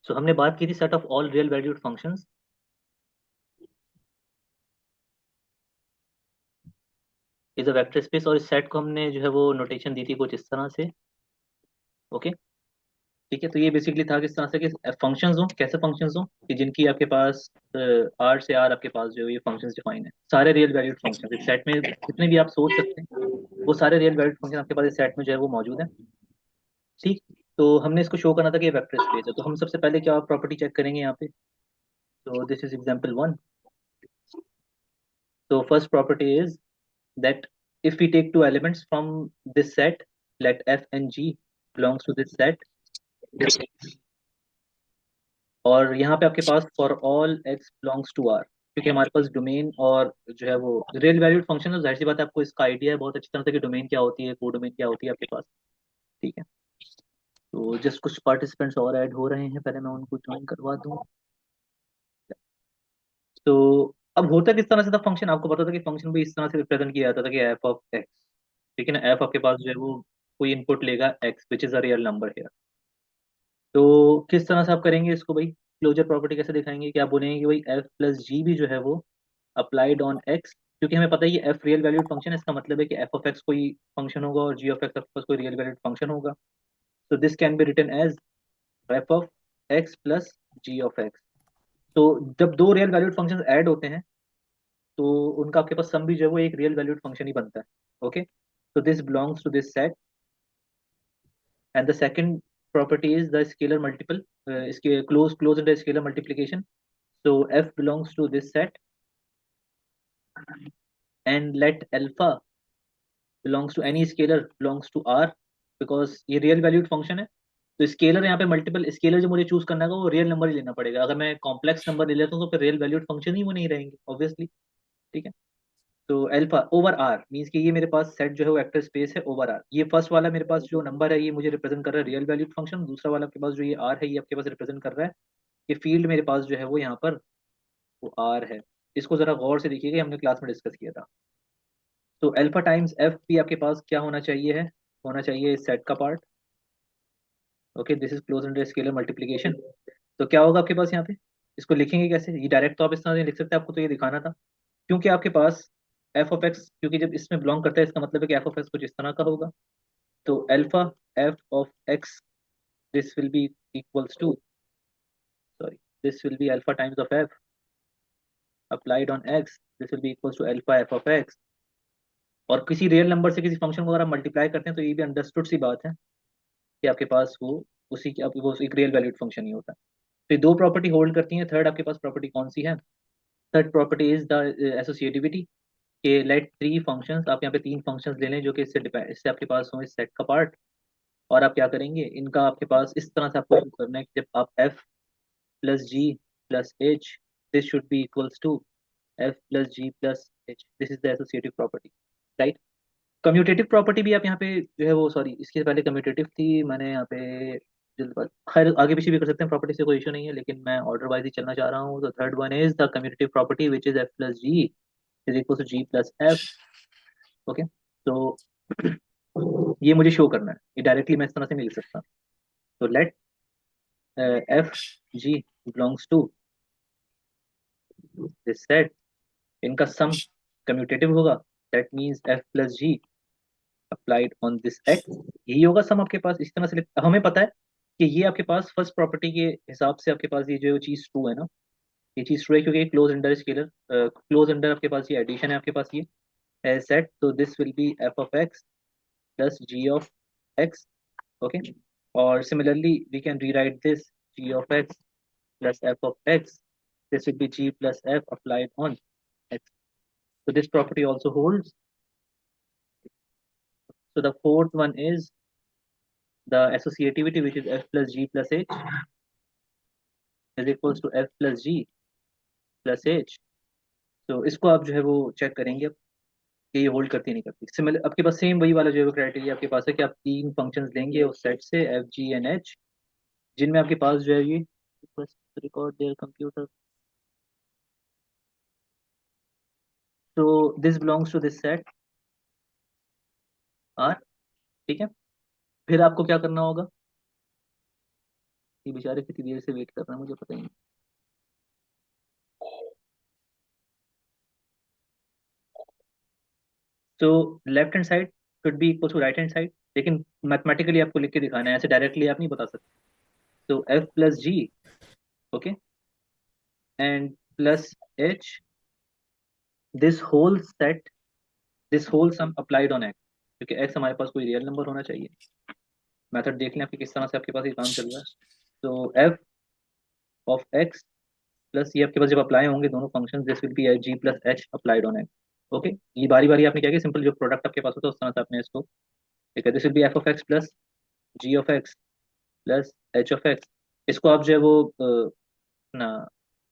सो हमने बात की थी set of all real valued functions. Is a vector space, और इस सेट को हमने जो है वो नोटेशन दी थी कुछ इस तरह से। ओके, ठीक है। तो ये बेसिकली था किस तरह से कि फंक्शंस हो, कैसे फंक्शंस हो कि जिनकी आपके पास आर से आर आपके पास जो है ये फंक्शंस डिफाइन है, सारे रियल वैल्यूड फंक्शन इस सेट में जितने भी आप सोच सकते हैं वो सारे रियल वैल्यूड फंक्शन आपके पास इस सेट में जो है वो मौजूद है। ठीक। तो हमने इसको शो करना था कि ये वेक्टर स्पेस है, तो हम सबसे पहले क्या प्रॉपर्टी चेक करेंगे यहाँ पे। तो दिस इज एग्जांपल वन। तो first property is that if we take two elements from this set, let f and g belongs to this set, और यहाँ पे आपके पास for all x belongs to r, क्योंकि हमारे पास डोमेन और जो है वो रियल वैल्यूड फंक्शन है, जाहिर सी बात है आपको इसका आइडिया है बहुत अच्छी तरह से कि डोमेन क्या होती है, को डोमेन क्या होती है आपके पास। ठीक है। तो जस्ट कुछ पार्टिसिपेंट्स और ऐड हो रहे हैं, पहले मैं उनको ज्वाइन करवा दूँ। तो अब होता किस तरह से था फंक्शन, आपको पता था कि फंक्शन भी इस तरह से रिप्रेजेंट किया जाता था कि एफ ऑफ एक्स। ठीक है ना, एफ आपके पास जो है वो कोई इनपुट लेगा x which is a real number है। तो किस तरह से आप करेंगे इसको भाई, क्लोजर प्रॉपर्टी कैसे दिखाएंगे कि आप बोलेंगे कि भाई एफ प्लस जी भी जो है वो अप्लाइड ऑन एक्स, क्योंकि हमें पता है ये एफ रियल वैल्यूड फंक्शन है, इसका मतलब है कि एफ ऑफ एक्स कोई फंक्शन होगा और जी ऑफ एक्स आपके पास कोई रियल वैल्यूड फंक्शन होगा। तो this can be written as F of x plus ji of x. तो जब दो रियल वैल्यूड फंक्शन ऐड होते हैं तो उनका आपके पास सम भी जो है वो एक रियल वैल्यूड फंक्शन ही बनता है। ओके, तो this belongs to this set. And the second property is the scalar multiple, close into scalar multiplication. So f belongs to this set and let alpha belongs to any scalar belongs to r, because ये real valued function है। तो scalar यहाँ पे multiple scalar जो मुझे choose करना है वो रियल नंबर ही लेना पड़ेगा, अगर मैं कॉम्प्लेक्स नंबर ले लेता हूँ तो फिर रियल वैल्यूड फंक्शन ही वो नहीं रहेंगे ऑब्वियसली। ठीक है। तो अल्फा ओवर आर मीन्स कि ये मेरे पास सेट जो है वो वेक्टर स्पेस है ओवर आर। ये फर्स्ट वाला मेरे पास जो नंबर है ये मुझे रिप्रेजेंट कर रहा है रियल वैल्यूड फंक्शन, दूसरा वाला आपके पास जो ये आर है ये आपके पास रिप्रेजेंट कर रहा है ये फील्ड मेरे पास जो है वो यहाँ पर वो आर है। इसको जरा गौर से देखिएगा, हमने क्लास में डिस्कस किया था। तो अल्फा टाइम्स एफ भी आपके पास क्या होना चाहिए है, होना चाहिए इस सेट का part. Okay, this is close under scalar multiplication. तो क्या होगा आपके पास यहाँ पे, इसको लिखेंगे कैसे, ये डायरेक्ट तो आप इस तरह से लिख सकते हैं, आपको तो ये दिखाना था। क्योंकि आपके पास एफ ऑफ एक्स क्योंकि जब इसमें बिलोंग करता है इसका मतलब है कि एफ ऑफ एक्स कुछ इस तरह का होगा। तो alpha F of x, this will be equals to, sorry, this will be alpha times of F applied on X, this will be equals to alpha F of X. और किसी real number से किसी function को अगर आप multiply करते हैं तो ये भी अंडरस्टूड सी बात है कि आपके पास वो उसी की वो एक रियल वैल्यूड फंक्शन ही होता है। तो ये दो प्रॉपर्टी होल्ड करती हैं। थर्ड आपके पास प्रॉपर्टी कौन सी है, third property is the associativity, के लेट थ्री फंक्शंस, आप यहाँ पे तीन फंक्शंस ले लें जो कि इससे आपके पास हो इस सेट का पार्ट। और आप क्या करेंगे, इनका आपके पास इस तरह से आपको करना है कि जब आप F plus G plus H, this should be equals to F plus G plus H, this is the associative property, right. Commutative property भी आप यहाँ पे जो है वो, सॉरी इसके पहले कम्यूटेटिव थी, मैंने यहाँ पे जल्दबाजी, खैर आगे पीछे भी कर सकते हैं प्रॉपर्टी से कोई इशू नहीं है, लेकिन मैं ऑर्डर वाइज ही चलना चाह रहा हूँ। तो third one is the commutative property which is F plus G is equal to G plus F. Okay, तो ये मुझे शो करना है, ये डायरेक्टली मैं इस तरह से नहीं लिख सकता। तो let F G belongs to this set, इनका सम कम्यूटेटिव होगा, that means F plus ji applied on this X, यही होगा सम आपके पास इस तरह से हमें पता है कि ये आपके पास फर्स्ट प्रॉपर्टी के हिसाब से आपके पास ये जो चीज ट्रू है ना, ये चीज ट्रू है क्योंकि close under scalar, close under आपके पास ये एडिशन है आपके पास ये सेट। तो this will be F of x plus ji of x. Okay, और similarly we can rewrite this g of x plus f of x, this will be g plus f applied on x. So this property also holds. So the fourth one is the associativity, which is f plus g plus h is equals to f plus g plus h. तो इसको आप जो है वो check करेंगे अब कि ये होल्ड करती है नहीं करती। सिमिलर आपके पास सेम वही वाला जो है वो क्राइटेरिया आपके पास है कि आप तीन फंक्शंस लेंगे उस सेट से एफ जी एंड एच, जिनमें आपके पास जो है ये record there computer, so this belongs to this set R. ठीक है, फिर आपको क्या करना होगा, ये बेचारे कितनी देर से वेट कर रहे हैं मुझे पता ही नहीं। तो left hand side should be equal to right hand side, लेकिन मैथमेटिकली आपको लिख के दिखाना है, ऐसे डायरेक्टली आप नहीं बता सकते। तो F plus G, okay, and plus H, this whole set, this whole sum applied on X, क्योंकि एक्स हमारे पास कोई रियल नंबर होना चाहिए। मेथड देख लें आपके किस तरह से आपके पास ये काम चल रहा है। तो एफ ऑफ एक्स प्लस ये आपके पास जब अप्लाई होंगे दोनों function, this will be G plus H applied on X. Okay, ये बारी बारी आपने क्या किया, सिंपल जो प्रोडक्ट आपके पास होता है उस तरह से आपने इसको, ठीक है, this will be F of x plus ji of x plus H of x. इसको आप जो है वो ना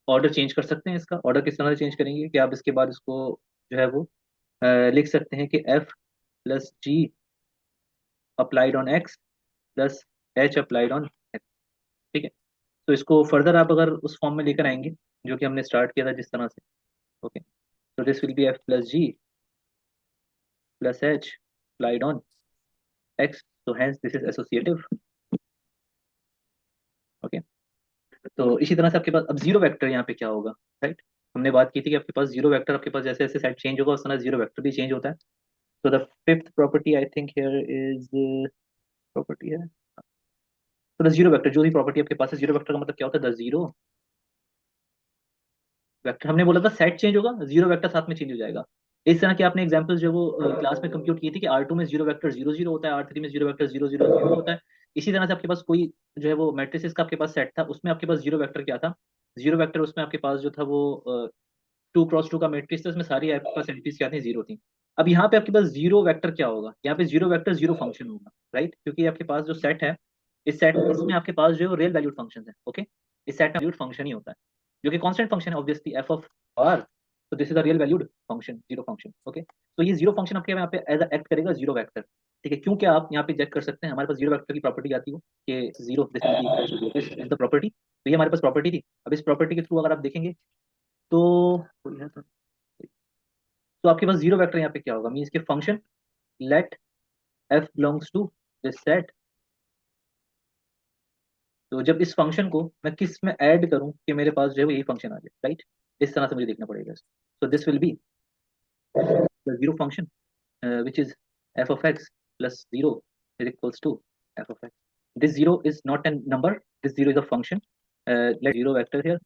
ऑर्डर चेंज कर सकते हैं। इसका ऑर्डर किस तरह से चेंज करेंगे कि आप इसके बाद इसको जो है वो लिख सकते हैं कि f plus ji applied on x plus H applied on x. ठीक है, तो इसको फर्दर आप अगर उस फॉर्म में लेकर आएंगे जो कि हमने स्टार्ट किया था जिस तरह से। Okay, so this will be f plus g plus h applied on x, so hence this is associative। Okay, तो इसी तरह से आपके पास अब जीरो वेक्टर यहाँ पे क्या होगा, राइट। हमने बात की थी कि आपके पास जीरो वेक्टर, आपके पास जैसे जैसे सेट चेंज होगा उस तरह जीरो वेक्टर भी चेंज होता है। तो the fifth property I think here is, property है, तो द जीरो वेक्टर, जो भी प्रॉपर्टी आपके पास है, जीरो वेक्टर का मतलब क्या होता है, द जीरो वेक्टर, हमने बोला था सेट चेंज होगा जीरो वेक्टर साथ में चेंज हो जाएगा। इस तरह के आपने एग्जांपल्स जो वो क्लास में कंप्यूट की थी कि R2 में जीरो वेक्टर जीरो जीरो होता है, R3 में zero vector zero zero zero होता है। इसी तरह से आपके पास कोई जो है वो मैट्रिसेस का आपके पास सेट था, उसमें आपके पास जीरो वेक्टर क्या था, जीरो वेक्टर उसमें आपके पास जो था वो 2x2 का मैट्रिक्स था, उसमें सारी आपके पास एंट्रीज क्या थी, जीरो थी। अब यहाँ पे आपके पास जीरो वेक्टर क्या होगा, यहाँ पे जीरो वेक्टर जीरो फंक्शन होगा, राइट, क्योंकि आपके पास जो सेट है, इस सेट इसमें आपके पास जो रियल वैल्यूड फंक्शन है। ओके, इस सेट में वैल्यूड फंक्शन ही होता है जो कि कांस्टेंट फंक्शन है ऑब्वियसली, एफ ऑफ आर। तो this is a real valued function, zero function. Okay, तो ये जीरो फंक्शन आपके यहाँ पे एज एक्ट करेगा जीरो वेक्टर। ठीक है, क्योंकि आप यहाँ पे चेक कर सकते हैं हमारे पास जीरो वेक्टर की प्रॉपर्टी आती है कि zero, this is the property, तो ये हमारे पास प्रॉपर्टी थी। अब इस प्रॉपर्टी के थ्रू अगर आप देखेंगे तो आपके पास जीरो वेक्टर यहाँ पे क्या होगा, मीन्स के function let f belongs to this set. तो जब इस फंक्शन को मैं किस में ऐड करूं कि मेरे पास जो है वो यही फंक्शन आ जाए, राइट, इस तरह से मुझे देखना पड़ेगा। So this will be the zero function which is f of x plus 0 is equals to f of x. This 0 is not a number, this 0 is a function. Let 0 vector here.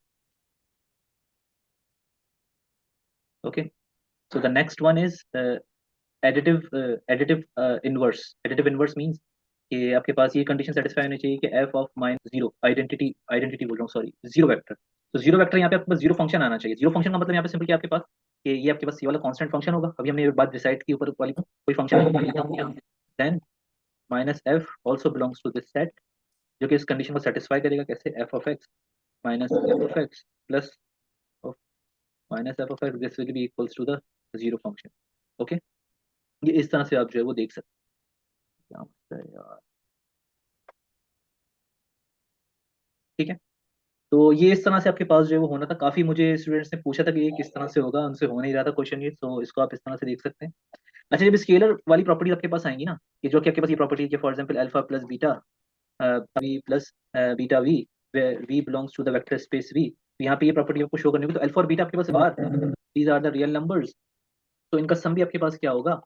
Okay, so the next one is additive inverse means कि आपके पास ये condition satisfy होनी चाहिए कि f of minus zero, identity identity बोल रहा हूँ sorry, zero vector. तो जीरो वेक्टर यहाँ पे आपके पास जीरो फंक्शन आना चाहिए। जीरो फंक्शन का मतलब यहाँ पे सिंपल क्या आपके पास कि ये आपके पास ये वाला कांस्टेंट फंक्शन होगा, अभी हमने ये बात डिसाइड की ऊपर वाली कोई function, then minus f also belongs to this set, जो कि इस कंडीशन को सेटिस्फाई करेगा, कैसे, f of x minus f of x plus of minus f of x, this will be equals to the zero function. Okay, ये इस तरह से आप जो है वो देख सकते हैं। क्या होता है यार, ठीक है, तो ये इस तरह से आपके पास जो है वो होना था। काफी मुझे स्टूडेंट्स ने पूछा था कि ये किस तरह से होगा, उनसे हो नहीं रहा था क्वेश्चन ये, तो इसको आप इस तरह से देख सकते हैं। अच्छा, जब स्केलर वाली प्रॉपर्टी आपके पास आएंगी ना, कि जो कि आपके पास ये प्रॉपर्टी है कि for example alpha plus beta we plus beta we, where v belongs to the vector space v, तो यहाँ पे ये प्रॉपर्टी आपको शो करनी होगी। तो अल्फा और बीटा आपके पास बार, these are the real numbers, तो इनका सम भी आपके पास क्या होगा,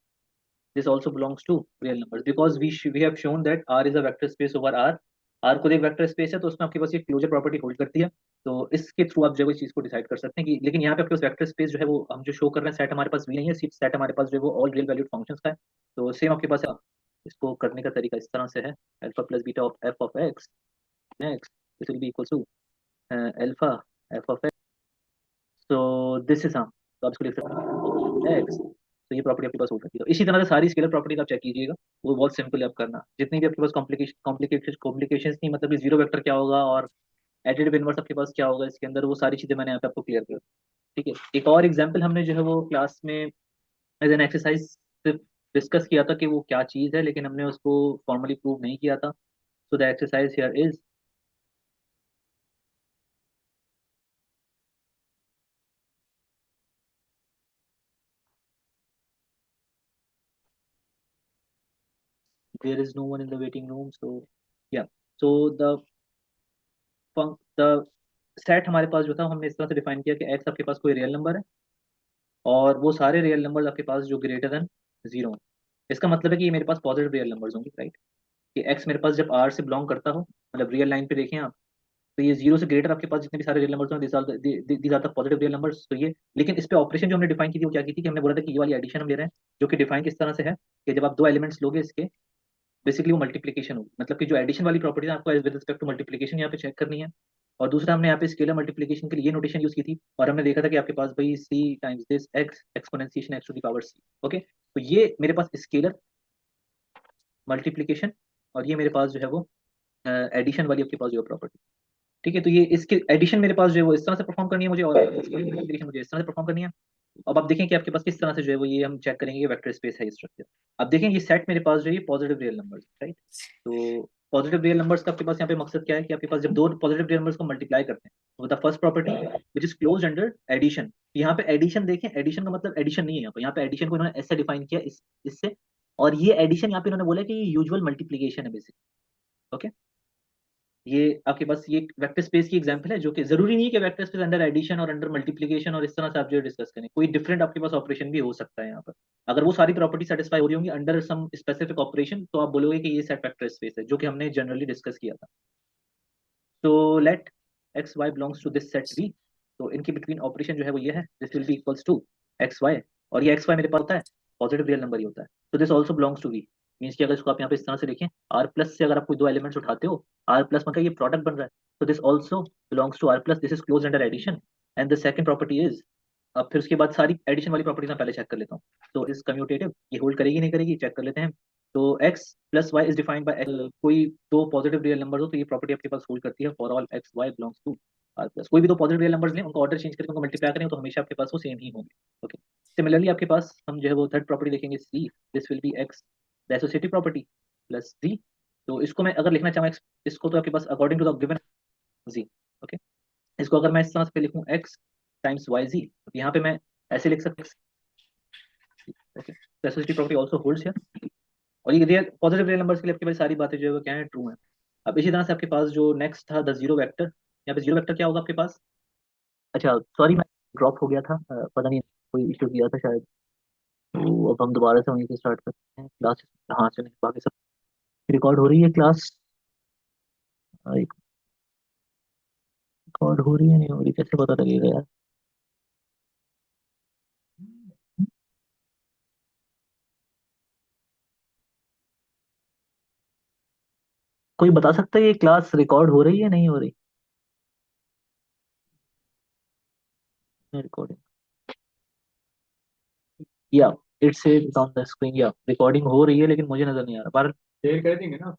this also belongs to real numbers, because we have shown that r is a vector space over r। r खुद एक वेक्टर स्पेस है, तो उसमें आपके पास ये क्लोजर प्रॉपर्टी होल्ड करती है। तो इसके थ्रू आप जो है इस चीज को डिसाइड कर सकते हैं कि, लेकिन यहाँ पे आपके पास वेक्टर स्पेस जो है वो हम जो शो कर रहे हैं सेट हमारे पास भी नहीं है, सिर्फ सेट हमारे पास जो है वो ऑल रियल वैल्यूड फंक्शंस का है। तो सेम आपके पास है, इसको करने का तरीका इस तरह से है, alpha plus beta of f of x next, this will be equal to alpha F of x, तो दिस इज, हाँ, तो आप इसको लिख सकते हैं एक्स। तो ये प्रॉपर्टी आपके पास हो सकती है। तो इसी तरह से सारी स्केलर प्रॉपर्टी आप चेक कीजिएगा, वो बहुत सिंपल है आप करना। जितनी भी आपके पास कॉम्प्लिकेशन नहीं, मतलब कि जीरो वेक्टर क्या होगा और एडिटिव इनवर्स आपके पास क्या होगा इसके अंदर, वो सारी चीजें मैंने यहाँ पे आपको क्लियर कर। ठीक है, एक और एग्जाम्पल हमने जो है वो क्लास में एज एन एक्सरसाइज सिर्फ डिस्कस किया था कि वो क्या चीज़ है, लेकिन हमने उसको फॉर्मली प्रूव नहीं किया था। So the exercise here is, there is no one in the waiting room, so yeah, so the set हमारे पास जो था हमने इस तरह से डिफाइन किया कि एक्स आपके पास कोई रियल नंबर है और वो सारे रियल नंबर्स आपके पास जो ग्रेटर देन जीरो। इसका मतलब है कि ये मेरे पास पॉजिटिव रियल नंबर्स होंगे, राइट? कि एक्स मेरे पास जब आर से बिलोंग करता हो, मतलब रियल लाइन पे देखें आप, तो ये जीरो से ग्रेटर आपके पास जितने भी सारे रियल नंबर्स हैं, these are the positive real numbers. तो ये, लेकिन इस पे ऑपरेशन जो हमने डिफाइन की थी वो क्या की थी कि हमने बोला था कि ये वाली एडिशन हम ले रहे हैं, जो कि डिफाइन किस तरह से है कि जब आप दो एलिमेंट्स लोगे इसके, बेसिकली वो मल्टीप्लीकेशन होगी, मतलब कि जो एडिशन वाली प्रॉपर्टी है आपको विद रिस्पेक्ट टू मल्टीप्लीकेशन यहाँ पे चेक करनी है। और दूसरा हमने यहाँ पे स्केलर मल्टीप्लीकेशन के लिए ये नोटेशन यूज की थी, और हमने देखा था कि आपके पास भाई c times this x exponentiation x to the power c. Okay, तो ये मेरे पास स्केलर मल्टीप्लीकेशन, और ये मेरे पास जो है वो एडिशन वाली आपके पास जो प्रॉपर्टी। ठीक है, तो ये इसके एडिशन मेरे पास जो है वो इस तरह से परफॉर्म करनी है मुझे, और मल्टीप्लिकेशन मुझे इस तरह से परफॉर्म करनी है। अब आप देखें कि आपके पास किस तरह से जो है वो, ये हम चेक करेंगे कि वेक्टर स्पेस है स्ट्रक्चर। अब देखें ये सेट मेरे पास जो है पॉजिटिव रियल नंबर्स, राइट? तो पॉजिटिव रियल नंबर्स का आपके पास यहाँ पे मकसद क्या है कि आपके पास जब दो पॉजिटिव रियल नंबर्स को मल्टीप्लाई करते हैं, तो the first property which is close under addition. यहाँ पे एडिशन देखें, एडिशन का मतलब एडिशन नहीं है यहाँ पे एडिशन को इन्होंने ऐसे डिफाइन किया इससे, और ये एडिशन यहाँ पे इन्होंने बोला कि ये यूजुअल मल्टीप्लीकेशन है बेसिक। ओके, ये आपके पास ये वेक्टर स्पेस की एग्जांपल है, जो कि जरूरी नहीं है कि वेक्टर स्पेस अंडर एडिशन और अंडर मल्टीप्लिकेशन और इस तरह से आप जो डिस्कस करें, कोई डिफरेंट आपके पास ऑपरेशन भी हो सकता है यहाँ पर। अगर वो सारी प्रॉपर्टी सेटिस्फाई हो रही होंगी अंडर सम स्पेसिफिक ऑपरेशन, तो आप बोलोगे कि ये सेट वेक्टर स्पेस है, जो कि हमने जनरली डिस्कस किया था। तो let x y belongs to this set V. तो इनके बिटवीन ऑपरेशन जो है वो ये है, this will be equals to x y, और ये एक्स वाई मेरे पास होता है पॉजिटिव रियल नंबर ही होता है, तो this also belongs to V. Means कि अगर इसको आप यहाँ पे इस तरह से देखें, आर प्लस से अगर आप कोई दो एलिमेंट्स उठाते हो, आर प्लस मतलब ये प्रोडक्ट बन रहा है, तो this also belongs to R plus, this is close under addition. And the second property is, अब फिर उसके बाद सारी एडिशन वाली प्रॉपर्टीज मैं पहले चेक कर लेता हूँ। तो इज कम्यूटेटिव, ये होल्ड करेगी नहीं करेगी, चेक कर लेते हैं। तो x plus y is defined by, कोई दो पॉजिटिव रियल नंबर हो तो ये प्रॉपर्टी आपके पास होल्ड करती है for all x y belongs to R plus. कोई भी दो पॉजिटिव रियल नंबर्स लें, उनको ऑर्डर चेंज करके उनको मल्टीप्लाई करें, तो हमेशा आपके पास वो सेम ही होंगे। ओके, सिमिलरली आपके पास हम जो है वो थर्ड प्रॉपर्टी देखेंगे see, this will be x the associative property plus g. तो इसको मैं अगर लिखना चाहूँ इसको, तो आपके पास according to the given g. Okay, इसको अगर मैं इस तरह से लिखूँ एक्स टाइम्स वाई जी, तो यहाँ पे मैं ऐसे लिख सकता हूँ। ओके, तो associative property also holds here, और ये रियल पॉजिटिव रियल नंबर्स के लिए आपके पास सारी बातें जो है वो क्या है, ट्रू है। अब इसी तरह से आपके पास जो नेक्स्ट था द जीरो वेक्टर, यहाँ पे जीरो वेक्टर क्या होगा आपके पास? अच्छा सॉरी, मैं ड्रॉप हो गया था, पता नहीं कोई इशू किया था शायद। तो अब हम दोबारा से वहीं से स्टार्ट करते हैं क्लास। हाँ चलिए, बाकी सब रिकॉर्ड हो रही है क्लास? एक रिकॉर्ड हो रही है नहीं हो रही, कैसे पता लगेगा यार? कोई बता सकता है ये क्लास रिकॉर्ड हो रही है नहीं हो रही? रिकॉर्डिंग, या इट्स ऑन द स्क्रीन, या रिकॉर्डिंग हो रही है लेकिन मुझे नजर नहीं आ रहा पर। शेयर कर देंगे ना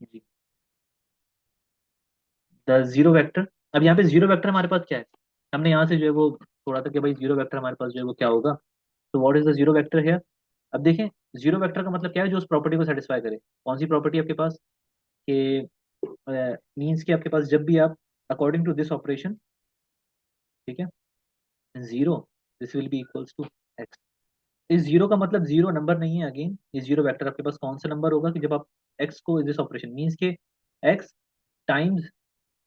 जी। द जीरो वेक्टर, अब यहाँ पे जीरो वेक्टर हमारे पास क्या है, हमने यहाँ से जो है वो थोड़ा था कि भाई जीरो वेक्टर हमारे पास जो है वो क्या होगा। तो what is the zero vector है? अब देखें, जीरो वेक्टर का मतलब क्या है, जो उस प्रॉपर्टी को सेटिस्फाई करे। कौन सी प्रॉपर्टी आपके पास? कि मींस कि आपके पास जब भी आप अकॉर्डिंग टू दिस ऑपरेशन, ठीक है, zero, this will be equals to x. इस जीरो का मतलब जीरो नंबर नहीं है, अगेन ये जीरो वेक्टर आपके पास कौन सा नंबर होगा कि जब आप एक्स को दिस ऑपरेशन मींस के एक्स टाइम्स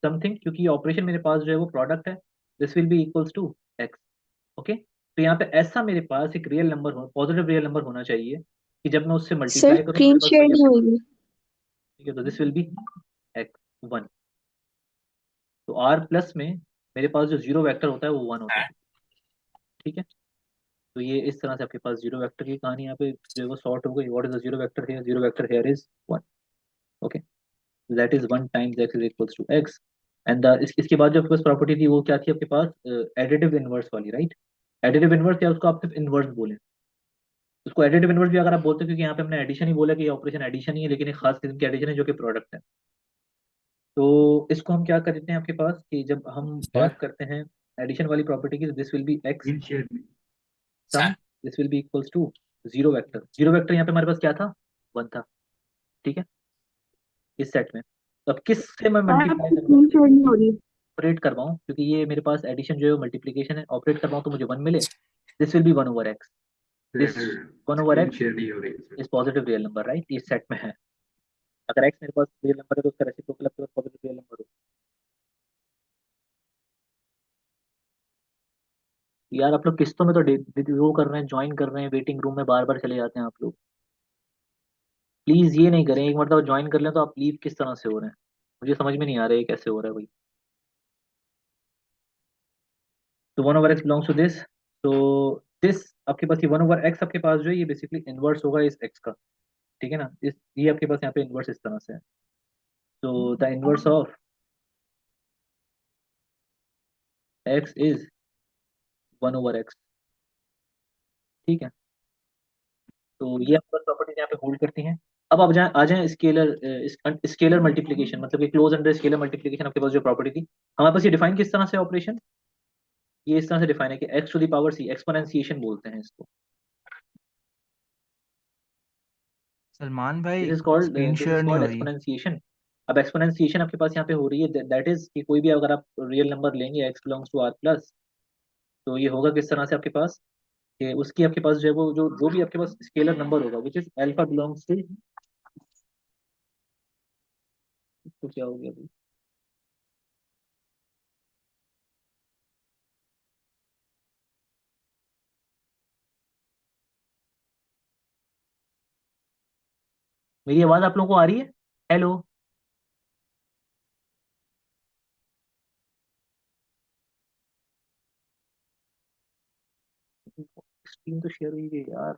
समथिंग, क्योंकि ये ऑपरेशन मेरे पास जो है वो प्रोडक्ट है, this will be equals to x. Okay, तो यहाँ पे ऐसा मेरे पास एक रियल नंबर हो, पॉजिटिव रियल नंबर होना चाहिए कि जब मैं उससे सर मल्टीप्लाई करूँ तो स्क्रीन मेरे पास शेयर वही नहीं आपके पास, होगी। ठीक है, तो this will be x one. तो आर प्लस में मेरे पास जो जीरो वेक्टर होता है वो वन होता है। ठीक है, तो ये इस तरह से आपके पास जीरो वेक्टर की कहानी यहाँ पे जो है वो सॉर्ट हो गई। What is the zero vector here? Zero vector here is one. Okay, that is one times x is equals to x. And इसके बाद जो आपके पास प्रॉपर्टी थी वो क्या थी आपके पास? एडिटिव इनवर्स वाली, राइट? एडिटिव इनवर्स या उसको आप सिर्फ इनवर्स बोले, उसको एडिटिव इनवर्स भी अगर आप बोलते हो, क्योंकि यहाँ पे हमने एडिशन ही बोला कि ये ऑपरेशन एडिशन ही है, लेकिन एक खास किस्म की एडिशन है जो कि प्रोडक्ट है। तो इसको हम क्या कर देते हैं आपके पास कि जब हम बात करते हैं एडिशन वाली प्रॉपर्टी की, तो this will be x sum, this will be equals to zero vector. Zero vector यहाँ पे हमारे पास क्या था? वन था। ठीक है, इस सेट में। तो अब किस से मैं मल्टीप्लाई आपकी करवाऊँ, स्क्रीन शेयर नहीं हो रही। ऑपरेट करवाऊँ, क्योंकि ये मेरे पास एडिशन जो है मल्टीप्लीकेशन है, ऑपरेट करवाऊँ तो मुझे वन मिले, this will B one over x. This sir 1/x screen share नहीं हो रही है sir. Is positive real number, right? ये सेट में है। अगर x मेरे पास रियल नंबर है तो उसका रेसिप्रोकल आपके पास पॉजिटिव रियल नंबर हो। यार आप लोग किस्तों में तो वो कर रहे हैं, ज्वाइन कर रहे हैं, वेटिंग रूम में बार बार चले जाते हैं आप लोग। प्लीज ये नहीं करें, एक मतलब ज्वाइन कर लें तो आप लीव किस तरह से हो रहे हैं? मुझे समझ में नहीं आ रहा है ये कैसे हो रहा है भाई। तो 1/x बिलोंग्स टू दिस। तो दिस आपके पास ये 1/x आपके पास जो है ये बेसिकली इनवर्स होगा इस x का। ठीक है ना? इस ये आपके पास यहाँ पे इनवर्स इस तरह से है। तो the inverse of x is 1/x। ठीक है? तो ये आपके पास प्रॉपर्टीज यहाँ पे होल्ड करती हैं। अब आप जाए आ जाए स्केलर, स्केलर मल्टीप्लीकेशन, मतलब कि क्लोज अंडर स्केलर मल्टीप्लीकेशन आपके पास जो प्रॉपर्टी थी, हमारे पास ये डिफाइन किस तरह से ऑपरेशन, ये इस तरह से डिफाइन है कि x to the power c, exponentiation बोलते हैं इसको। सलमान दिस भाई is called screen this is share नहीं कॉल्ड हो रही। एक्सपोनेंशिएशन। अब एक्सपोनेंशिएशन आपके पास यहाँ पे हो रही है, दैट इज कि कोई भी अगर आप रियल नंबर लेंगे x belongs to r plus, तो ये होगा किस तरह से आपके पास कि उसकी आपके पास जो है वो जो जो भी आपके पास स्केलर नंबर होगा which is alpha belongs to, तो क्या हो गया भाई? मेरी आवाज आप लोगों को आ रही है? हेलो? स्क्रीन तो शेयर हुई है यार।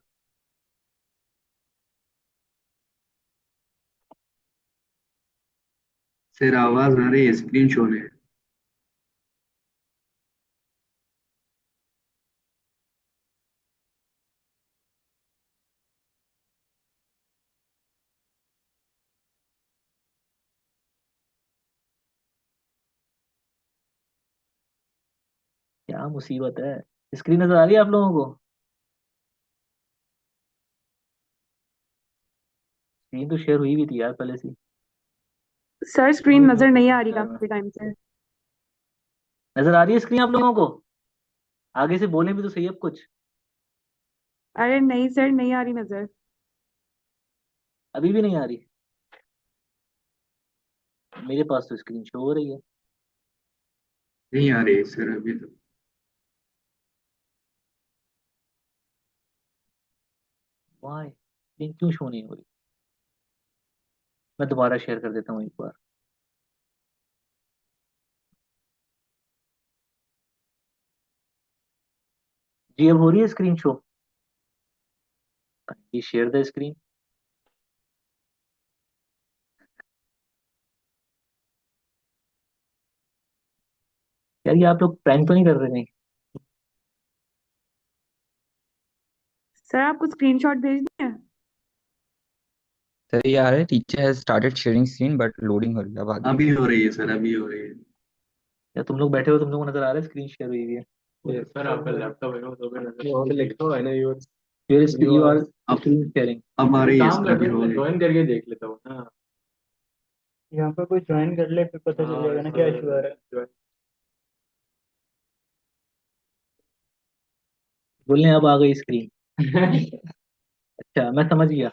सर आवाज आ रही है, स्क्रीन शो है। क्या मुसीबत है? स्क्रीन नजर आ रही है आप लोगों को? स्क्रीन तो शेयर हुई भी थी यार पहले से। सर स्क्रीन नजर नहीं आ रही काफी टाइम से। नजर आ रही है स्क्रीन आप लोगों को? आगे से बोले भी तो सही अब कुछ। अरे नहीं सर, नहीं आ रही नजर। अभी भी नहीं आ रही? मेरे पास तो स्क्रीन शो हो रही है। नहीं आ रही सर अभी तो। वाई स्क्रीन क्यों शो नहीं हो रही? मैं दोबारा शेयर कर देता हूँ एक बार। जी अब हो रही है screen show? Share the screen. यार ये आप लोग प्रैंक तो नहीं कर रहे नहीं? सर आपको स्क्रीनशॉट भेजनी है? सर ये आ रहा है teacher has started sharing screen but loading हो रही है, अब आ गई। अभी हो रही है सर, अभी हो रही है। या तुम लोग बैठे हो, तुम लोगों को नजर आ रहा है स्क्रीन शेयर हुई हुई है? ये सर आपका लैपटॉप है ना, तो मैं वहाँ पे लिखा हुआ है ना योर यू योर आर अब स्क्रीन शेयरिंग। अब आ एक रही है काम सर, करते अभी हैं, हो मैं रही है। ज्वाइन करके देख लेता हूँ ना। यहाँ पर कोई ज्वाइन कर ले फिर पता चल जाएगा ना क्या इशू आ रहा है। बोलने अब आ गई स्क्रीन। अच्छा मैं समझ गया।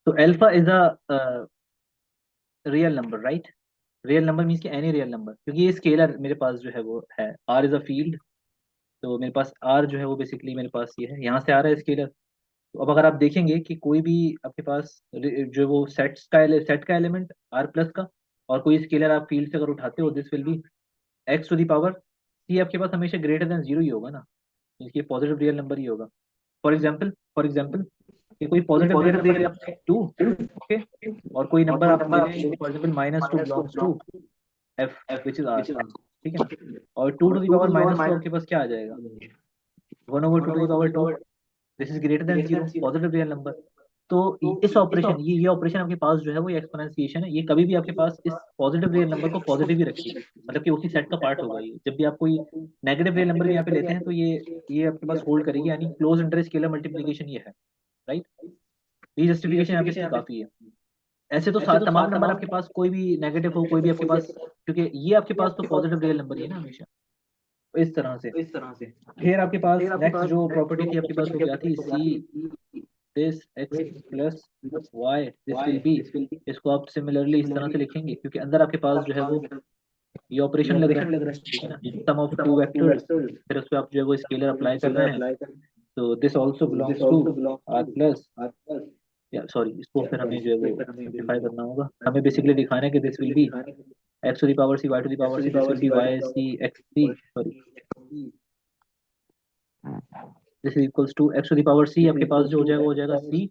तो alpha is a real number, right? Real number means कि एनी रियल नंबर, क्योंकि ये स्केलर मेरे पास जो है वो है, आर इज अ फील्ड। तो मेरे पास आर जो है वो बेसिकली मेरे पास ये है, यहाँ से आ रहा है स्केलर। तो अब अगर आप देखेंगे कि कोई भी आपके पास जो वो सेट का एलिमेंट आर प्लस का, और कोई स्केलर आप फील्ड से अगर उठाते हो, this will be x to the power c, आपके पास हमेशा ग्रेटर देन जीरो ही होगा ना, इसकी पॉजिटिव रियल नंबर ही होगा। फॉर एग्जाम्पल कि कोई पॉजिटिव रियल नंबर ले लें टू, ओके, और कोई नंबर आप ले लें for example -2 belongs to F which is R. ठीक है ना? और टू टू द पावर -2 आपके पास क्या आ जाएगा? 1/2 to the power 2। This is greater than zero, positive real number. तो इस ऑपरेशन, ये ऑपरेशन आपके पास जो है वो एक्सपोनेंशिएशन है, ये कभी भी आपके पास इस पॉजिटिव रियल नंबर को पॉजिटिव ही रखेगी, मतलब कि उसी सेट का पार्ट होगा ये। जब भी आप कोई नेगेटिव रियल नंबर भी यहाँ पे लेते हैं तो ये आपके पास होल्ड करेगी, यानी क्लोज इंटर स्केलर मल्टीप्लीकेशन ये है, राइट? ये जस्टिफिकेशन यहाँ पे इसकी काफी है। ऐसे तो तमाम नंबर आपके पास कोई भी नेगेटिव हो, कोई भी आपके पास, क्योंकि ये आपके पास तो पॉजिटिव रियल नंबर ही है ना हमेशा। इस तरह से। फिर आपके पास नेक्स्ट जो प्रॉपर्टी थी आपके पास वो क्या थी, see this x plus why this will be. इसको आप सिमिलरली इस तरह से लिखेंगे क्योंकि अंदर आपके पास जो है वो ये ऑपरेशन लग रहा है, ठीक है ना, सम ऑफ टू वेक्टर्स, फिर उस पर आप जो है वो स्केलर अप्लाई कर रहे हैं। तो this also belongs to R plus, या सॉरी इसको फिर हमें जो है वो सिंप्लीफाई करना होगा। हमें बेसिकली दिखाना है कि this will be x to the power c y to the power c, this will be y c x c, sorry this is equals to x to the power c, आपके पास जो हो जाएगा वो हो जाएगा c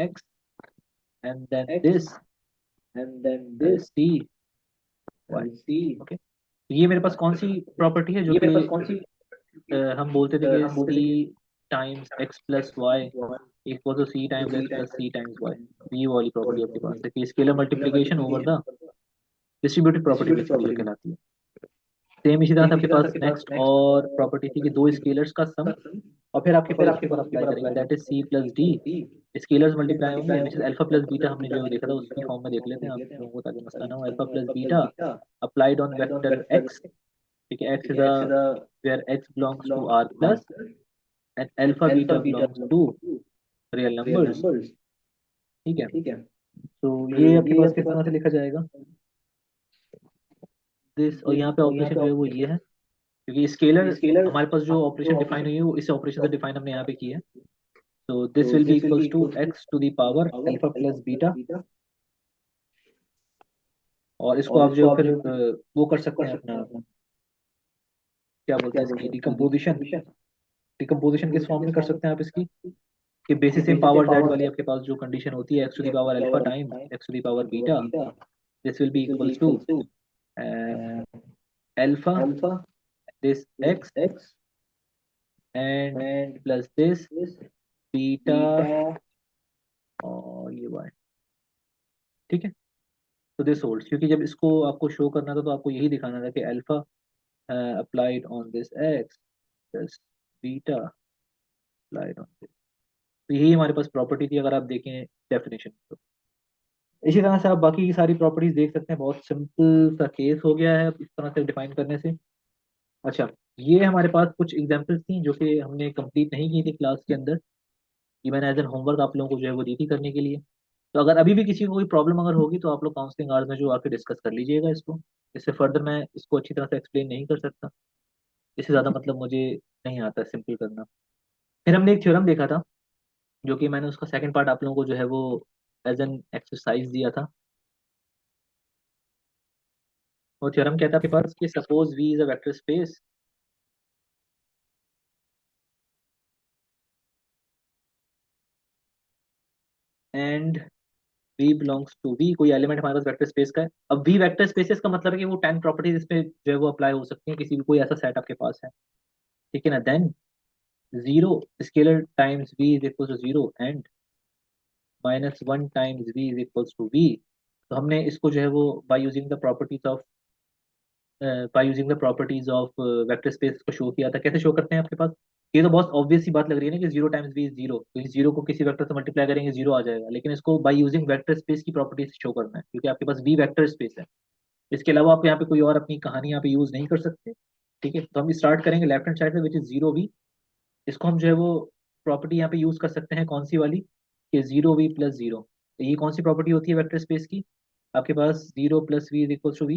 x and then this c y. Okay, ये मेरे पास कौन सी प्रॉपर्टी है जो कि हम बोलते थे कि c times x plus y equal to c times x plus c times y. ये वाली प्रॉपर्टी आपके पास है कि scalar multiplication over the distributed property basically जो कहलाती है। सेम इसी तरह से आपके पास नेक्स्ट और प्रॉपर्टी थी कि दो स्केलर्स का सम, और फिर आपके पास उसके ऊपर अप्लाई करेंगे that is c plus d. Scalars multiply होंगे which is alpha plus beta, हमने जो देखा था उसकी फॉर्म में देख लेते हैं आप लोगों को ताकि मसला ना हो। Alpha plus beta applied on vector x, ठीक है, x is a where x belongs to R plus and alpha beta belongs to real numbers, ठीक है। तो ये आपके पास किस तरह से लिखा जाएगा दिस, और यहाँ पे ऑपरेशन जो है वो ये है क्योंकि स्केलर हमारे पास जो ऑपरेशन डिफाइन हुई है वो इस ऑपरेशन से डिफाइन हमने यहाँ पे की है। तो this will be equals to x to the power alpha plus beta, और इसको आप जो फिर वो कर सकते हैं अपना क्या बोलते हैं इसकी डिकम्पोजिशन। डिकम्पोजिशन किस फॉर्म में कर सकते हैं आप इसकी कि बेसिस इन पावर जेड वाली आपके पास जो कंडीशन होती है x to the power alpha time x to the power beta, this will be equals to alpha this x and plus this beta और ये वाई, ठीक है। तो दिस होल्ड्स क्योंकि जब इसको आपको शो करना था तो आपको यही दिखाना था कि alpha applied on this x plus beta applied on this. तो यही हमारे पास प्रॉपर्टी थी अगर आप देखें डेफिनेशन तो। इसी तरह से आप बाकी की सारी प्रॉपर्टीज देख सकते हैं, बहुत सिंपल सा केस हो गया है इस तरह से डिफाइन करने से। अच्छा, ये हमारे पास कुछ एग्जांपल्स थी जो कि हमने कंप्लीट नहीं की थी क्लास के अंदर, ये मैंने एज एन होमवर्क आप लोगों को जो है वो दी थी करने के लिए। तो अगर अभी भी किसी को कोई प्रॉब्लम अगर होगी तो आप लोग काउंसलिंग आवर्स में जो आके डिस्कस कर लीजिएगा इसको। इससे फर्दर मैं इसको अच्छी तरह से एक्सप्लेन नहीं कर सकता, इससे ज़्यादा मतलब मुझे नहीं आता सिंपल करना। फिर हमने एक थ्योरम देखा था जो कि मैंने उसका सेकंड पार्ट आप लोगों को जो है वो एज एन एक्सरसाइज दिया था। वो थ्योरम कहता है आपके पास कि suppose V is a vector space and v belongs to V, कोई एलिमेंट हमारे पास वेक्टर स्पेस का है। अब वी वेक्टर स्पेसेस का मतलब है कि वो 10 प्रॉपर्टीज इसमें जो है वो अप्लाई हो सकती हैं, किसी भी कोई ऐसा सेट आपके पास है, ठीक है ना। Then zero scalar times v is equal to zero and minus one times v is equal to v. तो हमने इसको जो है वो by using the properties of vector space को शो किया था। कैसे शो करते हैं आपके पास, ये तो बहुत ऑब्वियस सी बात लग रही है ना कि zero times v is zero, तो इस जीरो को किसी वेक्टर से मल्टीप्लाई करेंगे जीरो आ जाएगा, लेकिन इसको बाय यूजिंग वेक्टर स्पेस की प्रॉपर्टी से शो करना है क्योंकि आपके पास वी वेक्टर स्पेस है। इसके अलावा आप यहाँ पे कोई और अपनी कहानी यहाँ पे यूज नहीं कर सकते, ठीक है। तो हम स्टार्ट करेंगे लेफ्ट हैंड साइड से विच इज जीरो वी। इसको हम जो है वो प्रॉपर्टी यहाँ पे यूज कर सकते हैं कौन सी वाली कि जीरो वी प्लस जीरो। तो ये कौन सी प्रॉपर्टी होती है वेक्टर स्पेस की, आपके पास zero plus v is equal to v,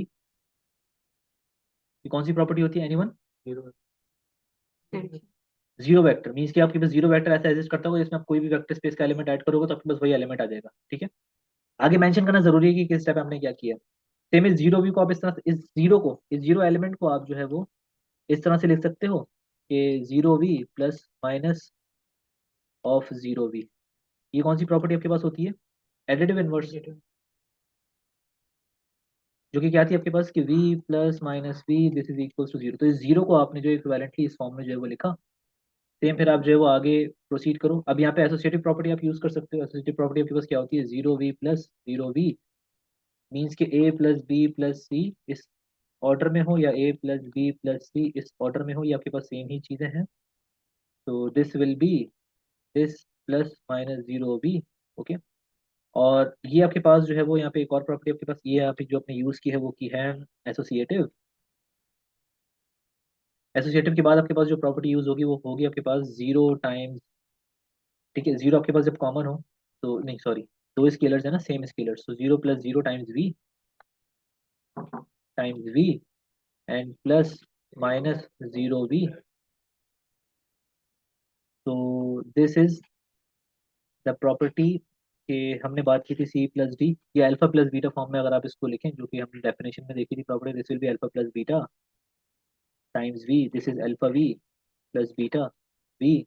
ये कौन सी प्रॉपर्टी होती है एनीवन। जीरो वेक्टर मीन्स कि आपके पास जीरो वेक्टर ऐसा एग्जिस्ट करता होगा जिसमें आप कोई भी वेक्टर स्पेस का एलिमेंट ऐड करोगे तो आपके पास वही एलिमेंट आ जाएगा, ठीक है। आगे मेंशन करना जरूरी है कि किस स्टेप हमने क्या किया। सेम इस जीरो वी को आप इस तरह से इस जीरो एलिमेंट को आप जो है वो इस तरह से लिख सकते हो कि zero v plus minus of zero v. ये कौन सी प्रॉपर्टी आपके पास होती है, एडिटिव इनवर्स, जो कि क्या थी आपके पास कि v plus minus v this is equal to zero. तो इस जीरो को आपने जो इक्विवेलेंटली इस फॉर्म में जो है वो लिखा। सेम फिर आप जो है वो आगे प्रोसीड करो। अब यहाँ पे एसोसिएटिव प्रॉपर्टी आप यूज कर सकते हो। एसोसिएटिव प्रॉपर्टी आपके पास क्या होती है, zero v plus zero v means कि a plus b plus c इस ऑर्डर में हो या a plus b plus c इस ऑर्डर में हो, ये आपके पास सेम ही चीजें हैं। तो this will be this plus minus zero v, okay. और ये आपके पास जो है वो यहाँ पे एक और प्रॉपर्टी आपके पास ये यहाँ पे जो आपने यूज की है वो की है एसोसिएटिव। एसोसिएटिव के बाद आपके पास जो प्रॉपर्टी यूज होगी वो होगी आपके पास जीरो टाइम्स, ठीक है, जीरो आपके पास जब कॉमन हो तो, नहीं सॉरी, दो स्केलर्स है ना सेम स्केलर्स, तो zero plus zero times v and plus minus zero v. तो दिस इज द प्रॉपर्टी के हमने बात की थी सी प्लस डी, ये अल्फा प्लस बीटा फॉर्म में अगर आप इसको लिखें, जो कि हमने डेफिनेशन में देखी थी property, this will be alpha plus beta times v, this is alpha v plus beta v.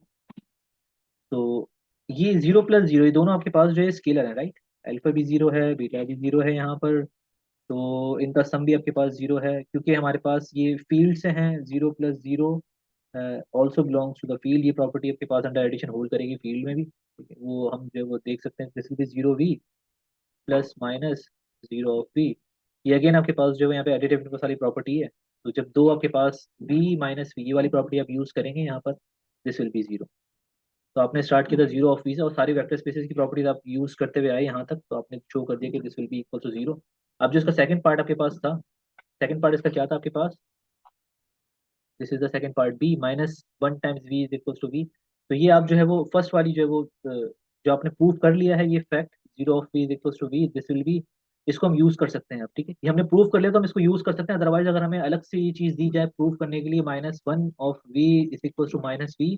तो ये जीरो प्लस जीरो, ये दोनों आपके पास जो है स्केलर है, राइट, अल्फा भी जीरो है बीटा भी जीरो है यहाँ पर, तो इनका सम भी आपके पास जीरो है, क्योंकि हमारे पास ये फील्ड से हैं, zero plus zero also belongs to the field, ये प्रॉपर्टी आपके पास अंडर एडिशन होल्ड करेगी फील्ड में भी, ठीक है, वो हम जो है वो देख सकते हैं, this will be zero v plus minus zero of v. ये अगेन आपके पास जो है यहाँ पे एडिटिव इंटरवल वाली प्रॉपर्टी है, तो जब दो आपके पास वी माइनस वी, ये वाली प्रॉपर्टी आप यूज करेंगे यहाँ पर, दिस विल बी जीरो। तो आपने स्टार्ट किया था जीरो ऑफ वी से, और सारी वेक्टर स्पेसेस की प्रॉपर्टीज आप यूज करते हुए आए यहाँ तक, तो आपने शो कर दिया कि this will be equal to zero. अब जो इसका सेकंड पार्ट आपके पास था, सेकंड पार्ट इसका क्या था आपके पास, this is the second part b minus one times v is equal to v. तो ये आप जो है वो फर्स्ट वाली जो है वो जो आपने प्रूव कर लिया है ये fact, zero of v is equal to v, this will be, इसको हम यूज कर सकते हैं अब, ठीक है, ये हमने प्रूव कर लिया तो हम इसको यूज कर सकते हैं, अदरवाइज अगर हमें अलग से ये चीज दी जाए प्रूव करने के लिए minus one of v is equal to minus v,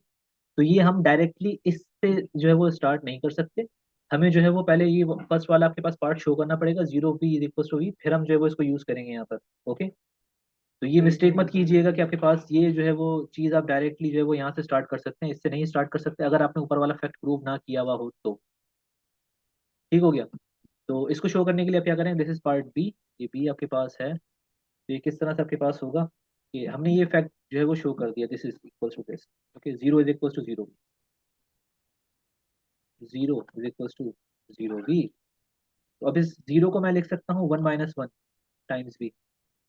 तो ये हम डायरेक्टली इससे जो है वो स्टार्ट नहीं कर सकते, हमें जो है वो पहले ये फर्स्ट वाला आपके पास पार्ट शो करना पड़ेगा, zero v is equal to v, फिर हम जो है वो इसको यूज करेंगे यहाँ पर। ओके, तो ये मिस्टेक मत कीजिएगा कि आपके पास ये जो है वो चीज़ आप डायरेक्टली जो है वो यहाँ से स्टार्ट कर सकते हैं, इससे नहीं स्टार्ट कर सकते अगर आपने ऊपर वाला फैक्ट प्रूव ना किया हुआ हो तो। ठीक हो गया, तो इसको शो करने के लिए आप क्या करें, दिस इज पार्ट बी, ये बी आपके पास है, तो ये किस तरह से आपके पास होगा, कि हमने ये फैक्ट जो है वो शो कर दिया, this is equal to this, okay, zero is equal to zero, zero is equal to zero b. तो अब इस जीरो को मैं लिख सकता हूँ one minus one times b,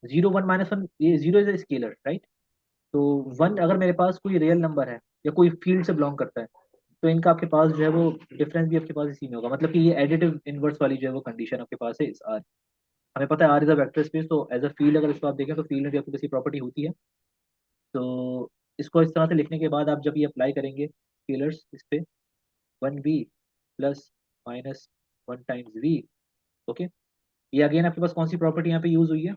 zero one minus one, ये zero is a scalar, right, तो वन अगर मेरे पास कोई रियल नंबर है या कोई फील्ड से बिलोंग करता है, तो इनका आपके पास जो है वो डिफरेंस भी आपके पास इसी में होगा, मतलब कि ये एडिटिव इनवर्स वाली जो है वो कंडीशन आपके पास है इस आर। हमें पता है R is a vector space, तो एज अ फील्ड अगर इसको आप देखें तो फील्ड में भी आपकी किसी प्रॉपर्टी होती है, तो इसको इस तरह से लिखने के बाद आप जब ये अप्लाई करेंगे स्केलर्स इस पे, one v plus minus one times v, okay, ये अगेन आपके पास कौन सी प्रॉपर्टी यहाँ पे यूज हुई है,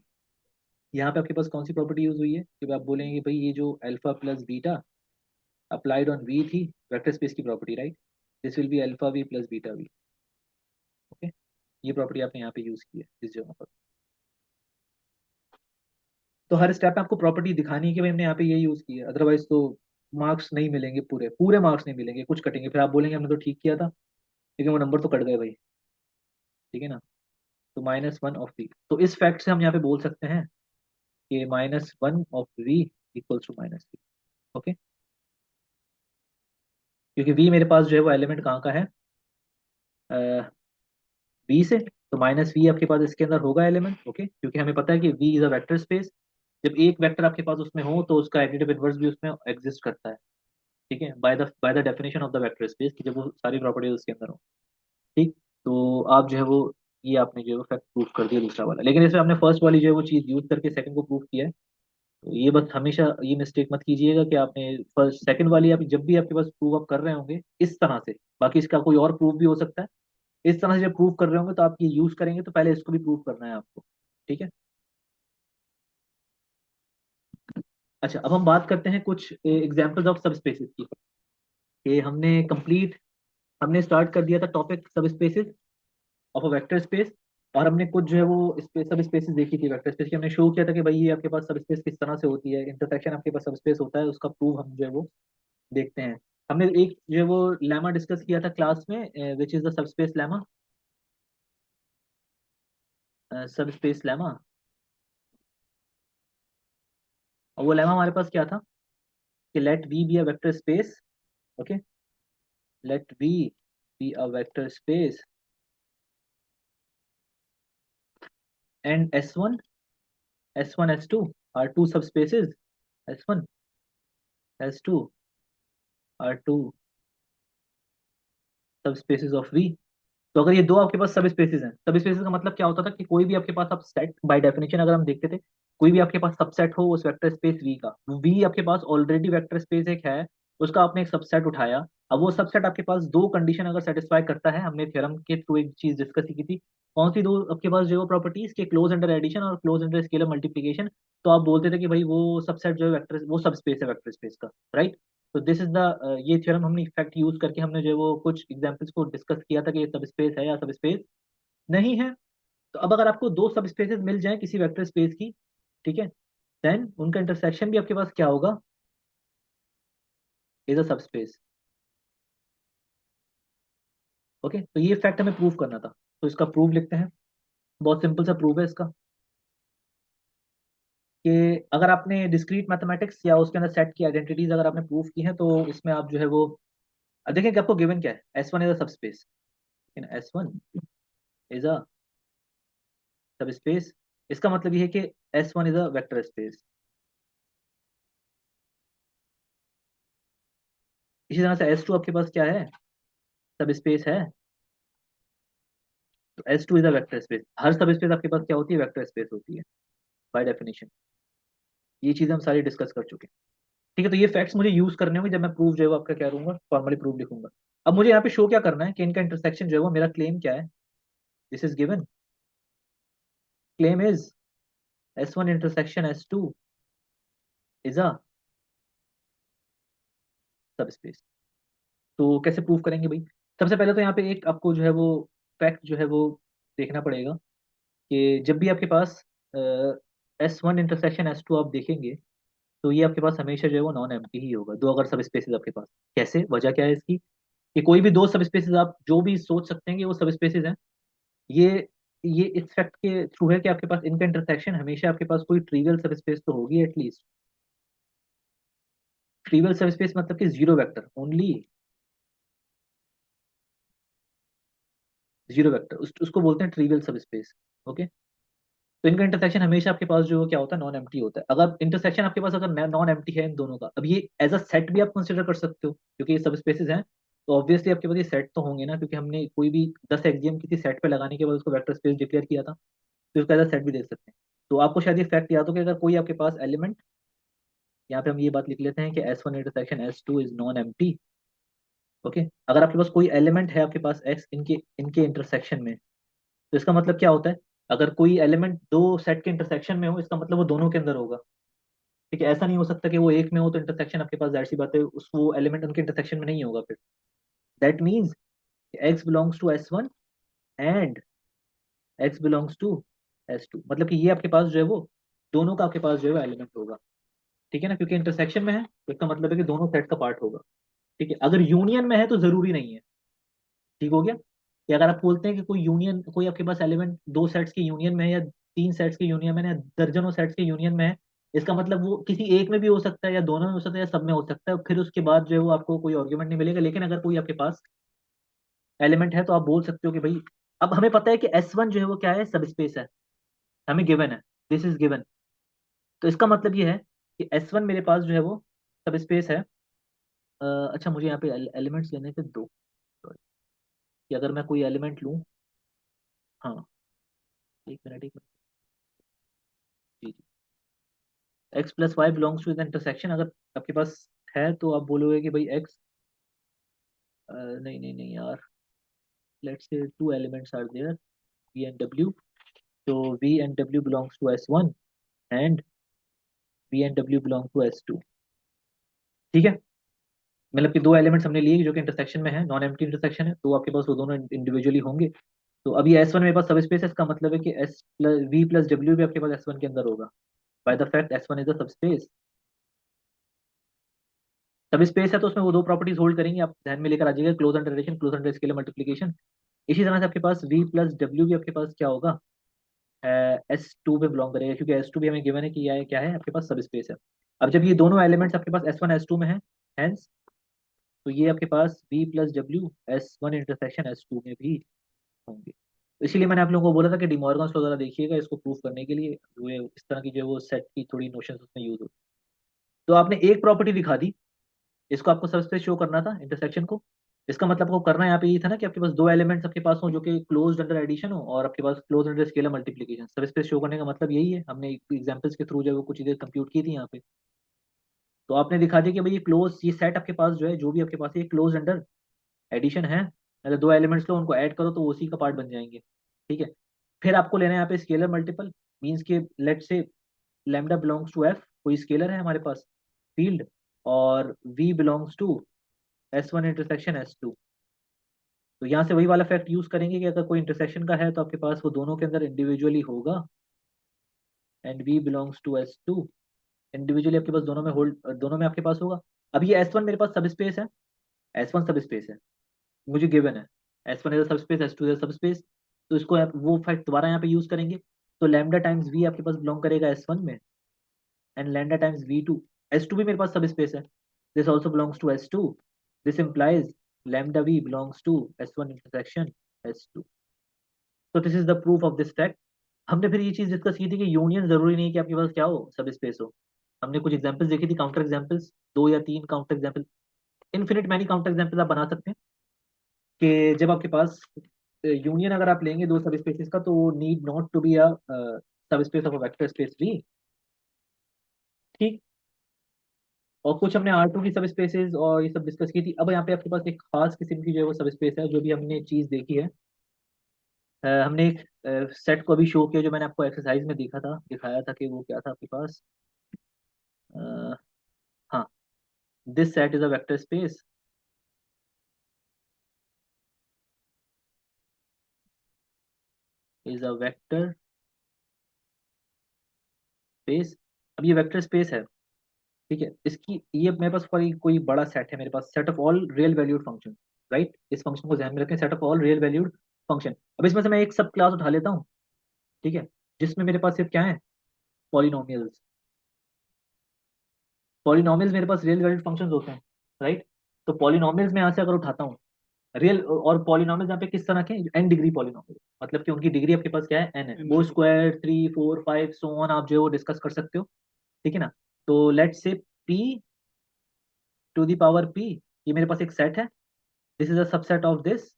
यहाँ पे आपके पास कौन सी प्रॉपर्टी यूज हुई है, कि आप बोलेंगे भाई ये जो alpha plus beta applied on v थी, वेक्टर स्पेस की property, right, this will be alpha v plus beta v, okay, ये प्रॉपर्टी आपने यहाँ पे यूज की है इस जगह पर। तो हर स्टेप में आपको प्रॉपर्टी दिखानी है कि भाई हमने यहाँ पे ये यूज की है, अदरवाइज तो मार्क्स नहीं मिलेंगे, पूरे पूरे मार्क्स नहीं मिलेंगे, कुछ कटेंगे, फिर आप बोलेंगे हमने तो ठीक किया था लेकिन वो नंबर तो कट गए भाई, ठीक है ना। तो माइनस वन ऑफ वी, तो इस फैक्ट से हम यहाँ पे बोल सकते हैं कि minus one of v equals to minus v, okay, क्योंकि वी मेरे पास जो है वो एलिमेंट कहाँ का है, वी से, तो माइनस वी आपके पास इसके अंदर होगा एलिमेंट, ओके, क्योंकि हमें पता है कि V is a vector space, जब एक वेक्टर आपके पास उसमें हो तो उसका एडिटिव इनवर्स भी उसमें एग्जिस्ट करता है, ठीक है, by the definition of the vector space, कि जब वो सारी प्रॉपर्टीज उसके अंदर हो, ठीक, तो आप जो है वो ये आपने जो है वो फैक्ट प्रूफ कर दिया दूसरा वाला, लेकिन इसमें आपने फर्स्ट वाली जो है वो चीज यूज करके सेकंड को प्रूफ किया है, तो ये बस हमेशा ये मिस्टेक मत कीजिएगा कि आपने फर्स्ट सेकंड वाली आप जब भी आपके पास प्रूव आप कर रहे होंगे इस तरह से, बाकी इसका कोई और प्रूफ भी हो सकता है, इस तरह से जब प्रूव कर रहे होंगे तो आप ये यूज करेंगे तो पहले इसको भी प्रूव करना है आपको, ठीक है। अच्छा, अब हम बात करते हैं कुछ एग्जांपल्स ऑफ सब स्पेसेस की, कि हमने स्टार्ट कर दिया था टॉपिक सब spaces of a vector space, और हमने कुछ जो है वो सब स्पेसेस देखी थी वेक्टर स्पेस की, हमने शो किया था कि भाई ये आपके पास सब स्पेस किस तरह से होती है, इंटरसेक्शन आपके पास सब स्पेस होता है, उसका प्रूफ हम जो है वो देखते हैं। हमने एक जो है वो लेमा डिस्कस किया था क्लास में, which is the subspace lemma, subspace lemma, और वो लेमा हमारे पास क्या था, कि let V be a vector space, okay, let V be a vector space and S1, S1, S2 are two subspaces, S1, S2 are two subspaces of V। तो अगर ये दो आपके पास सब स्पेसेस हैं, सब स्पेसेस का मतलब क्या होता था कि कोई भी आपके पास आप सेट बाय डेफिनेशन अगर हम देखते थे कोई भी आपके पास सबसेट हो उस वेक्टर स्पेस वी का, वी आपके पास ऑलरेडी वेक्टर स्पेस एक है, उसका आपने एक सबसेट उठाया। अब वो सबसेट आपके पास दो कंडीशन अगर सेटिस्फाई करता है, हमने थ्योरम के थ्रू एक चीज डिस्कस की थी, कौन सी दो आपके पास जो प्रॉपर्टीज के, क्लोज अंडर एडिशन और क्लोज अंडर स्केलर मल्टीप्लीकेशन। तो आप बोलते थे कि भाई वो सबसेट जो है वेक्टर, वो सब स्पेस है वेक्टर स्पेस का, राइट। तो दिस इज द, ये थ्योरम हमने इफेक्ट यूज करके हमने जो है वो कुछ एग्जांपल्स को डिस्कस किया था कि ये सब स्पेस है या सब स्पेस नहीं है। तो अब अगर आपको दो सब स्पेसेस मिल जाए किसी वेक्टर स्पेस की, ठीक है, देन उनका इंटरसेक्शन भी आपके पास क्या होगा, इज अ सब स्पेस। ओके, तो ये फैक्ट हमें प्रूव करना था, तो इसका प्रूव लिखते हैं। बहुत सिंपल सा प्रूव है इसका, कि अगर आपने डिस्क्रीट मैथमेटिक्स या उसके अंदर सेट की आइडेंटिटीज अगर आपने प्रूव की हैं, तो इसमें आप जो है वो, अब देखें कि आपको गिवन क्या है, S1 इज अ सब स्पेस, S1 इज अ सब स्पेस। इसका मतलब ये है कि S1 is a vector space. इसी तरह से S2 आपके पास क्या है, सब स्पेस है। तो S2 is a vector space, हर सब स्पेस आपके पास क्या होती है, वेक्टर स्पेस होती है बाय डेफिनेशन। ये चीजें हम सारी डिस्कस कर चुके हैं, ठीक है। तो ये फैक्ट्स मुझे यूज करने होंगे जब मैं प्रूफ जो है वो आपका क्या करूंगा, फॉर्मली प्रूफ लिखूंगा। अब मुझे यहाँ पे शो क्या करना है कि इनका इंटरसेक्शन जो है वो, मेरा क्लेम क्या है, this is given, claim is S1 intersection S2 is a सब स्पेस। तो कैसे प्रूव करेंगे भाई? सबसे पहले तो यहाँ पे एक आपको जो है वो फैक्ट जो है वो देखना पड़ेगा, कि जब भी आपके पास S1 इंटरसेक्शन S2 आप देखेंगे, तो ये आपके पास हमेशा जो है वो नॉन एम्प्टी ही होगा, दो अगर सब स्पेसेस आपके पास। कैसे, वजह क्या है इसकी, कि कोई भी दो सब स्पेसेस आप जो भी सोच सकते हैं कि वो सब स्पेसेस हैं, ये ये इस फैक्ट के थ्रू है कि आपके पास इनका इंटरसेक्शन हमेशा आपके पास कोई ट्रिवियल सब स्पेस तो होगी एटलीस्ट। ट्रिवियल सब स्पेस मतलब कि zero vector only, zero vector उसको बोलते हैं ट्रिवियल सब स्पेस। ओके, तो इनका इंटरसेक्शन हमेशा आपके पास जो क्या होता है, नॉन एम्प्टी होता है। अगर इंटरसेक्शन आपके पास अगर नॉन एम्प्टी है इन दोनों का, अब ये एज अ सेट भी आप कंसिडर कर सकते हो, क्योंकि ये सब स्पेसेस हैं, तो ऑब्वियसली आपके पास ये सेट तो होंगे ना, क्योंकि हमने कोई भी 10 एक्सियम किसी सेट पे लगाने के बाद उसको वेक्टर स्पेस डिक्लेयर किया था, तो उसका एज अ सेट भी देख सकते हैं। तो आपको शायद ये फैक्ट याद हो कि अगर कोई आपके पास एलिमेंट, यहाँ पे हम ये बात लिख लेते हैं कि S1 intersection S2 is non empty. Okay, अगर आपके पास कोई एलिमेंट है आपके पास X इनके इनके इंटरसेक्शन में, तो इसका मतलब क्या होता है, अगर कोई एलिमेंट दो सेट के इंटरसेक्शन में हो, इसका मतलब वो दोनों के अंदर होगा। ठीक है, ऐसा नहीं हो सकता कि वो एक में हो तो इंटरसेक्शन आपके पास, जाहिर सी बात है उस वो एलिमेंट उनके इंटरसेक्शन में नहीं होगा फिर। That means x belongs to S1 and x belongs to S2, मतलब कि ये आपके पास जो है वो दोनों का आपके पास जो है एलिमेंट होगा। ठीक है ना, क्योंकि इंटरसेक्शन में है तो इसका मतलब है कि दोनों सेट का पार्ट होगा। ठीक है, अगर यूनियन में है तो जरूरी नहीं है। ठीक हो गया, कि अगर आप बोलते हैं कि कोई यूनियन, कोई आपके पास एलिमेंट दो सेट्स की यूनियन में है, या तीन सेट्स की यूनियन में है, या दर्जनों सेट्स की यूनियन में है, इसका मतलब वो किसी एक में भी हो सकता है, या दोनों में हो सकता है, या सब में हो सकता है, फिर उसके बाद जो है वो आपको कोई आर्ग्यूमेंट नहीं मिलेगा। लेकिन अगर कोई आपके पास एलिमेंट है तो आप बोल सकते हो कि भाई, अब हमें पता है कि S1 जो है वो क्या है, सब स्पेस है, हमें गिवन है, दिस इज गिवन। तो इसका मतलब ये है कि S1 मेरे पास जो है वो सब स्पेस है। अच्छा, मुझे यहाँ पे एलिमेंट्स लेने थे दो, sorry, कि अगर मैं कोई एलिमेंट लूँ, हाँ, एक मिनट, एक मिनट, जी जी, x plus y belongs to the intersection, अगर आपके पास है तो आप बोलोगे कि भाई एक्स, नहीं नहीं नहीं यार, let's say two elements are there, v and डब्ल्यू। तो वी एंड डब्ल्यू belongs to S1 and v and डब्ल्यू बिलोंग टू S2। ठीक है, मतलब कि दो एलिमेंट्स हमने लिए जो कि इंटरसेक्शन में है, नॉन एम्प्टी इंटरसेक्शन है, तो आपके पास वो दोनों इंडिविजुअली होंगे। तो अभी S1 मेरे पास सब स्पेस है, इसका मतलब है कि एस प्लस वी प्लस डब्ल्यू भी आपके पास S1 के अंदर होगा, by the fact S1 is a सब स्पेस। सब स्पेस है तो उसमें वो दो प्रॉपर्टीज होल्ड करेंगे, आप ध्यान में लेकर आ जाइएगा, close under relation, close under scalar multiplication. इसी तरह से आपके पास V प्लस डब्ल्यू भी आपके पास क्या होगा, S2 पे बिलोंग करेगा, क्योंकि S2 भी हमें गिवन है कि यह क्या है, आपके पास सब स्पेस है। अब जब ये दोनों एलिमेंट्स आपके पास S1 S2 में है, हेंस तो ये आपके पास V plus W S1 intersection S2 में भी होंगे। तो इसीलिए मैंने आप लोगों को बोला था कि डिमॉर्गन्स लॉ जरा देखिएगा इसको प्रूफ करने के लिए, वो इस तरह की जो है वो सेट की थोड़ी नोशंस उसमें यूज होती। तो आपने एक प्रॉपर्टी दिखा दी, इसको आपको सब स्पेस शो करना था इंटरसेक्शन को, इसका मतलब आपको करना यहाँ पे ये था ना कि आपके पास दो एलिमेंट्स आपके पास हो जो कि क्लोज्ड अंडर एडिशन हो, और आपके पास क्लोज अंडर स्केलर मल्टीप्लिकेशन। सब स्पेस शो करने का मतलब यही है, हमने एग्जांपल्स के थ्रू जो है वो कुछ चीजें कंप्यूट की थी यहाँ पे। तो आपने दिखा दिया कि भाई ये क्लोज, ये सेट आपके पास जो है, जो भी आपके पास है, ये क्लोज अंडर एडिशन है। मतलब दो एलिमेंट्स लो, उनको ऐड करो तो वो उसी का पार्ट बन जाएंगे। ठीक है। फिर आपको लेना है यहाँ पे स्केलर मल्टीपल, मीन्स के let say lambda belongs to F, कोई स्केलर है हमारे पास फील्ड, और v belongs to S1 intersection S2। तो यहाँ से वही वाला फैक्ट यूज करेंगे कि अगर कोई इंटरसेक्शन का है तो आपके पास वो दोनों के अंदर इंडिविजुअली होगा, and v belongs to S2, individually आपके पास दोनों में होल्ड, दोनों में आपके पास होगा। अब ये S1 मेरे पास सब स्पेस है, S1 सब स्पेस है, मुझे गिवन है S1 इज सब स्पेस, S2 इज सब स्पेस। तो इसको वो फैक्ट दोबारा यहाँ पे यूज करेंगे। तो लैम्डा टाइम्स वी आपके पास बिलोंग करेगा S1 में, and lambda times V2, S2 भी मेरे पास सब स्पेस है, this also belongs to S2, this implies lambda v belongs to S1 intersection S2। तो this is the proof of this fact. हमने फिर ये चीज डिस्कस की थी कि यूनियन जरूरी नहीं कि आपके पास क्या हो, सब स्पेस हो। हमने कुछ एग्जांपल्स देखी थी, काउंटर एग्जांपल्स, दो या तीन counter example, infinite many counter example आप बना सकते हैं कि जब आपके पास यूनियन अगर आप लेंगे दो सब स्पेसेस का, तो वो need not to be a सब space of a vector space V। ठीक। और कुछ हमने R2 की सब स्पेसेस और ये सब डिस्कस की थी। अब यहाँ पे आपके पास एक खास किस्म की जो है वो सब स्पेस है, जो भी हमने चीज देखी है। हमने एक सेट को अभी शो किया, जो मैंने आपको एक्सरसाइज में देखा था, दिखाया था कि वो क्या था आपके पास। अ, हाँ, this set is a vector space, is a vector space. अब ये वेक्टर स्पेस है, ठीक है, इसकी ये मेरे पास कोई कोई बड़ा सेट है, मेरे पास set of all real valued function, right. इस फंक्शन को ध्यान में रखें, set of all real valued function. अब इसमें से मैं एक सब क्लास उठा लेता हूँ, ठीक है, जिसमें मेरे पास सिर्फ क्या है, पॉलिनोमियल्स। पॉलिनोमियल्स मेरे पास रियल वैल्यूड फंक्शंस होते हैं, राइट। तो पॉलिनोमियल्स में यहाँ से अगर उठाता हूँ रियल, और पॉलिनोमियल्स यहाँ पे किस तरह के, एन डिग्री पॉलिनोमियल, मतलब कि उनकी डिग्री आपके पास क्या है, एन है। वो स्क्वायर 3 4 5 सो ऑन आप जो है वो डिस्कस कर सकते हो, ठीक है ना। तो let's say p to the power p, ये मेरे पास एक सेट है, this is a subset of this.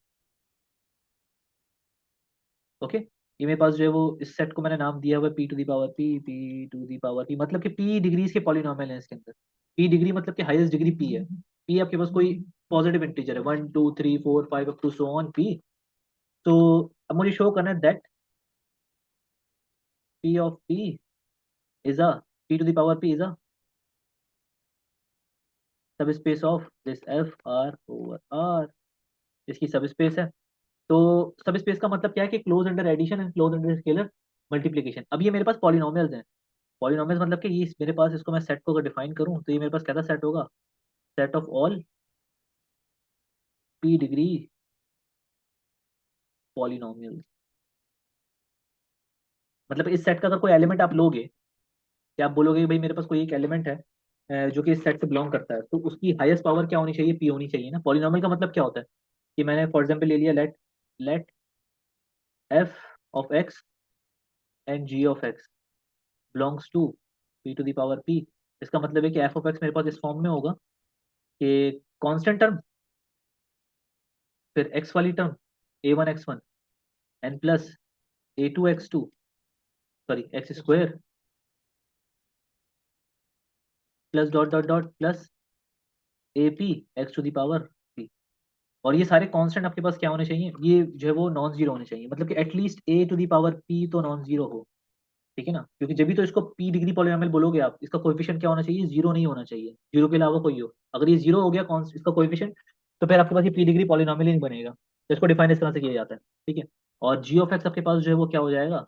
Okay. ये मेरे पास जो है वो, इस सेट को मैंने नाम दिया हुआ है p to the power p, मतलब कि p डिग्रीज के पॉलिनोमियल है इसके अंदर। p डिग्री मतलब कि हाईएस्ट डिग्री p है। p आपके पास कोई पॉजिटिव इंटीजर है, 1 2 3 4 5 up to so on p। तो अब मुझे शो करना है that p of p is a, p to the power p is a सब space of this f r over r, इसकी सब स्पेस है। तो सब स्पेस का मतलब क्या है कि close under addition and close under scalar multiplication. अब ये मेरे पास पॉलिनोमियल्स हैं, पॉलिनोमियल्स मतलब कि ये मेरे पास, इसको मैं सेट को अगर डिफाइन करूं तो ये मेरे पास कैसा सेट होगा, set of all p degree polynomials. मतलब इस सेट का अगर कोई एलिमेंट आप लोगे, कि आप बोलोगे कि भाई मेरे पास कोई एक एलिमेंट है जो कि इस सेट से बिलोंग करता है, तो उसकी हाईएस्ट पावर क्या होनी चाहिए, p होनी चाहिए ना। पॉलिनोमियल का मतलब क्या होता है, कि मैंने फॉर एग्जांपल ले लिया, let let f of x and g of x belongs to p to the power p। इसका मतलब है कि f ऑफ x मेरे पास इस फॉर्म में होगा कि कांस्टेंट टर्म, फिर x वाली term a1 x1 n plus a2 x2, sorry x square plus dot dot dot plus a p x to the power p. और ये सारे कांस्टेंट आपके पास क्या होने चाहिए, ये जो है वो नॉन जीरो होने चाहिए, मतलब कि at least a to the power p तो नॉन जीरो हो, ठीक है ना। क्योंकि जब भी तो इसको पी डिग्री पॉलिनोमियल बोलोगे आप, इसका कोएफिशिएंट क्या होना चाहिए, जीरो नहीं होना चाहिए, जीरो के अलावा कोई हो। अगर ये जीरो हो गया कौन इसका कोएफिशिएंट, तो फिर आपके पास ये पी डिग्री पॉलिनोमियल ही नहीं बनेगा। तो इसको डिफाइन इस तरह से किया जाता है, ठीक है। और जी ऑफ एक्स आपके पास जो है वो क्या हो जाएगा,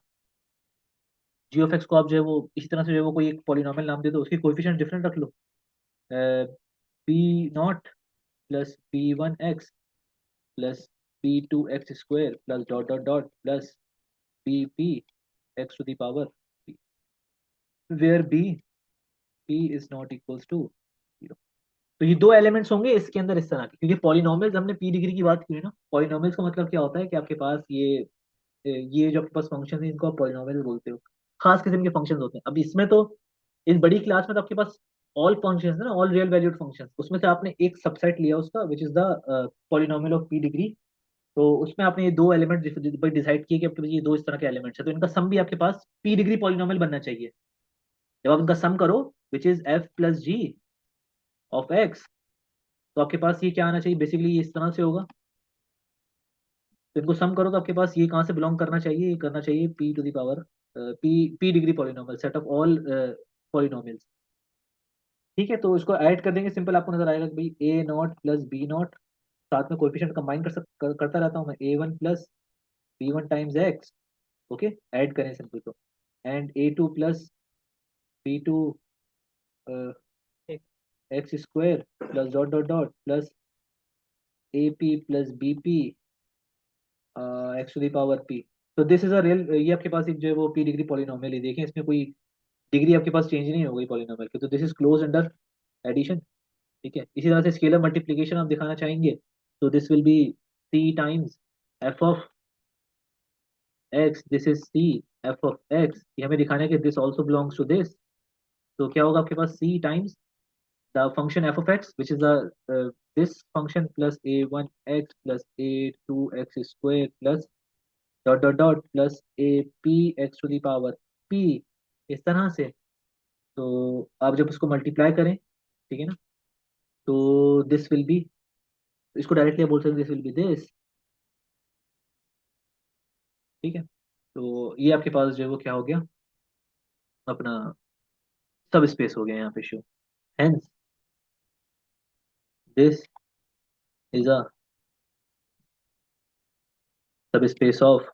जी ऑफ एक्स को आप जो है वो इसी तरह से जो है वो कोई एक पॉलिनोमियल नाम दे दो, उसकी कोएफिशिएंट डिफरेंट रख लो, p not plus p1x plus p2x square plus dot dot dot plus p x to the power p, where p is not equals to zero. तो ये दो एलिमेंट्स होंगे इसके अंदर इस तरह के, क्योंकि पॉलिनोमियल्स हमने p डिग्री की बात की है ना। पॉलिनोमियल्स का मतलब क्या होता है कि आपके पास ये जो आपके पास फंक्शन है इनको आप पॉलिनोमियल बोलते हो, खास किस्म के फंक्शंस होते हैं। अब इसमें तो, इस बड़ी क्लास में तो आपके पास ऑल फंक्शंस ना, ऑल रियल वैल्यूड फंक्शंस, उसमें से आपने एक सबसेट लिया उसका विच is the polynomial of P degree. तो उसमें आपने ये दो एलिमेंट डिसाइड किए कि आपके पास ये दो इस तरह के एलिमेंट्स है, तो इनका सम भी आपके पास पी डिग्री पॉलिनोमियल बनना चाहिए। जब आप इनका सम करो which is F plus ji of x, तो आपके पास ये क्या आना चाहिए, बेसिकली ये इस तरह से होगा। तो इनको सम करो तो आपके पास ये कहाँ से बिलोंग करना चाहिए, ये करना चाहिए p to the power p p degree polynomial, set of all polynomials. ठीक है, तो इसको ऐड कर देंगे, सिंपल आपको नजर आएगा कि भाई a not plus b not, साथ में कोएफिशिएंट कंबाइन करता रहता हूँ मैं, a one plus b one times x. Okay, add करें सिंपल को, and a two plus b two x square plus dot dot dot plus a p plus b p x to the power p. तो this is a real, ये आपके पास एक जो है वो P degree polynomial है, देखें इसमें कोई डिग्री आपके पास चेंज नहीं हो गई पॉलिनोमियल की, तो this is close under addition. ठीक है, इसी तरह से स्केलर मल्टीप्लीकेशन आप दिखाना चाहेंगे, तो this will be c times f of x, this is c f of x, ये हमें दिखाना है कि this also belongs to this. तो क्या होगा आपके पास c times the function f of x which is the this function plus a one x plus a two x square plus dot dot dot plus a p x to the power p, इस तरह से। तो आप जब इसको multiply करें, ठीक है ना, तो दिस विल बी, इसको डायरेक्टली बोल सकते हैं दिस विल बी दिस। ठीक है, तो ये आपके पास जो है वो क्या हो गया, अपना सब स्पेस हो गया यहाँ पे show. Hence this is a सब space of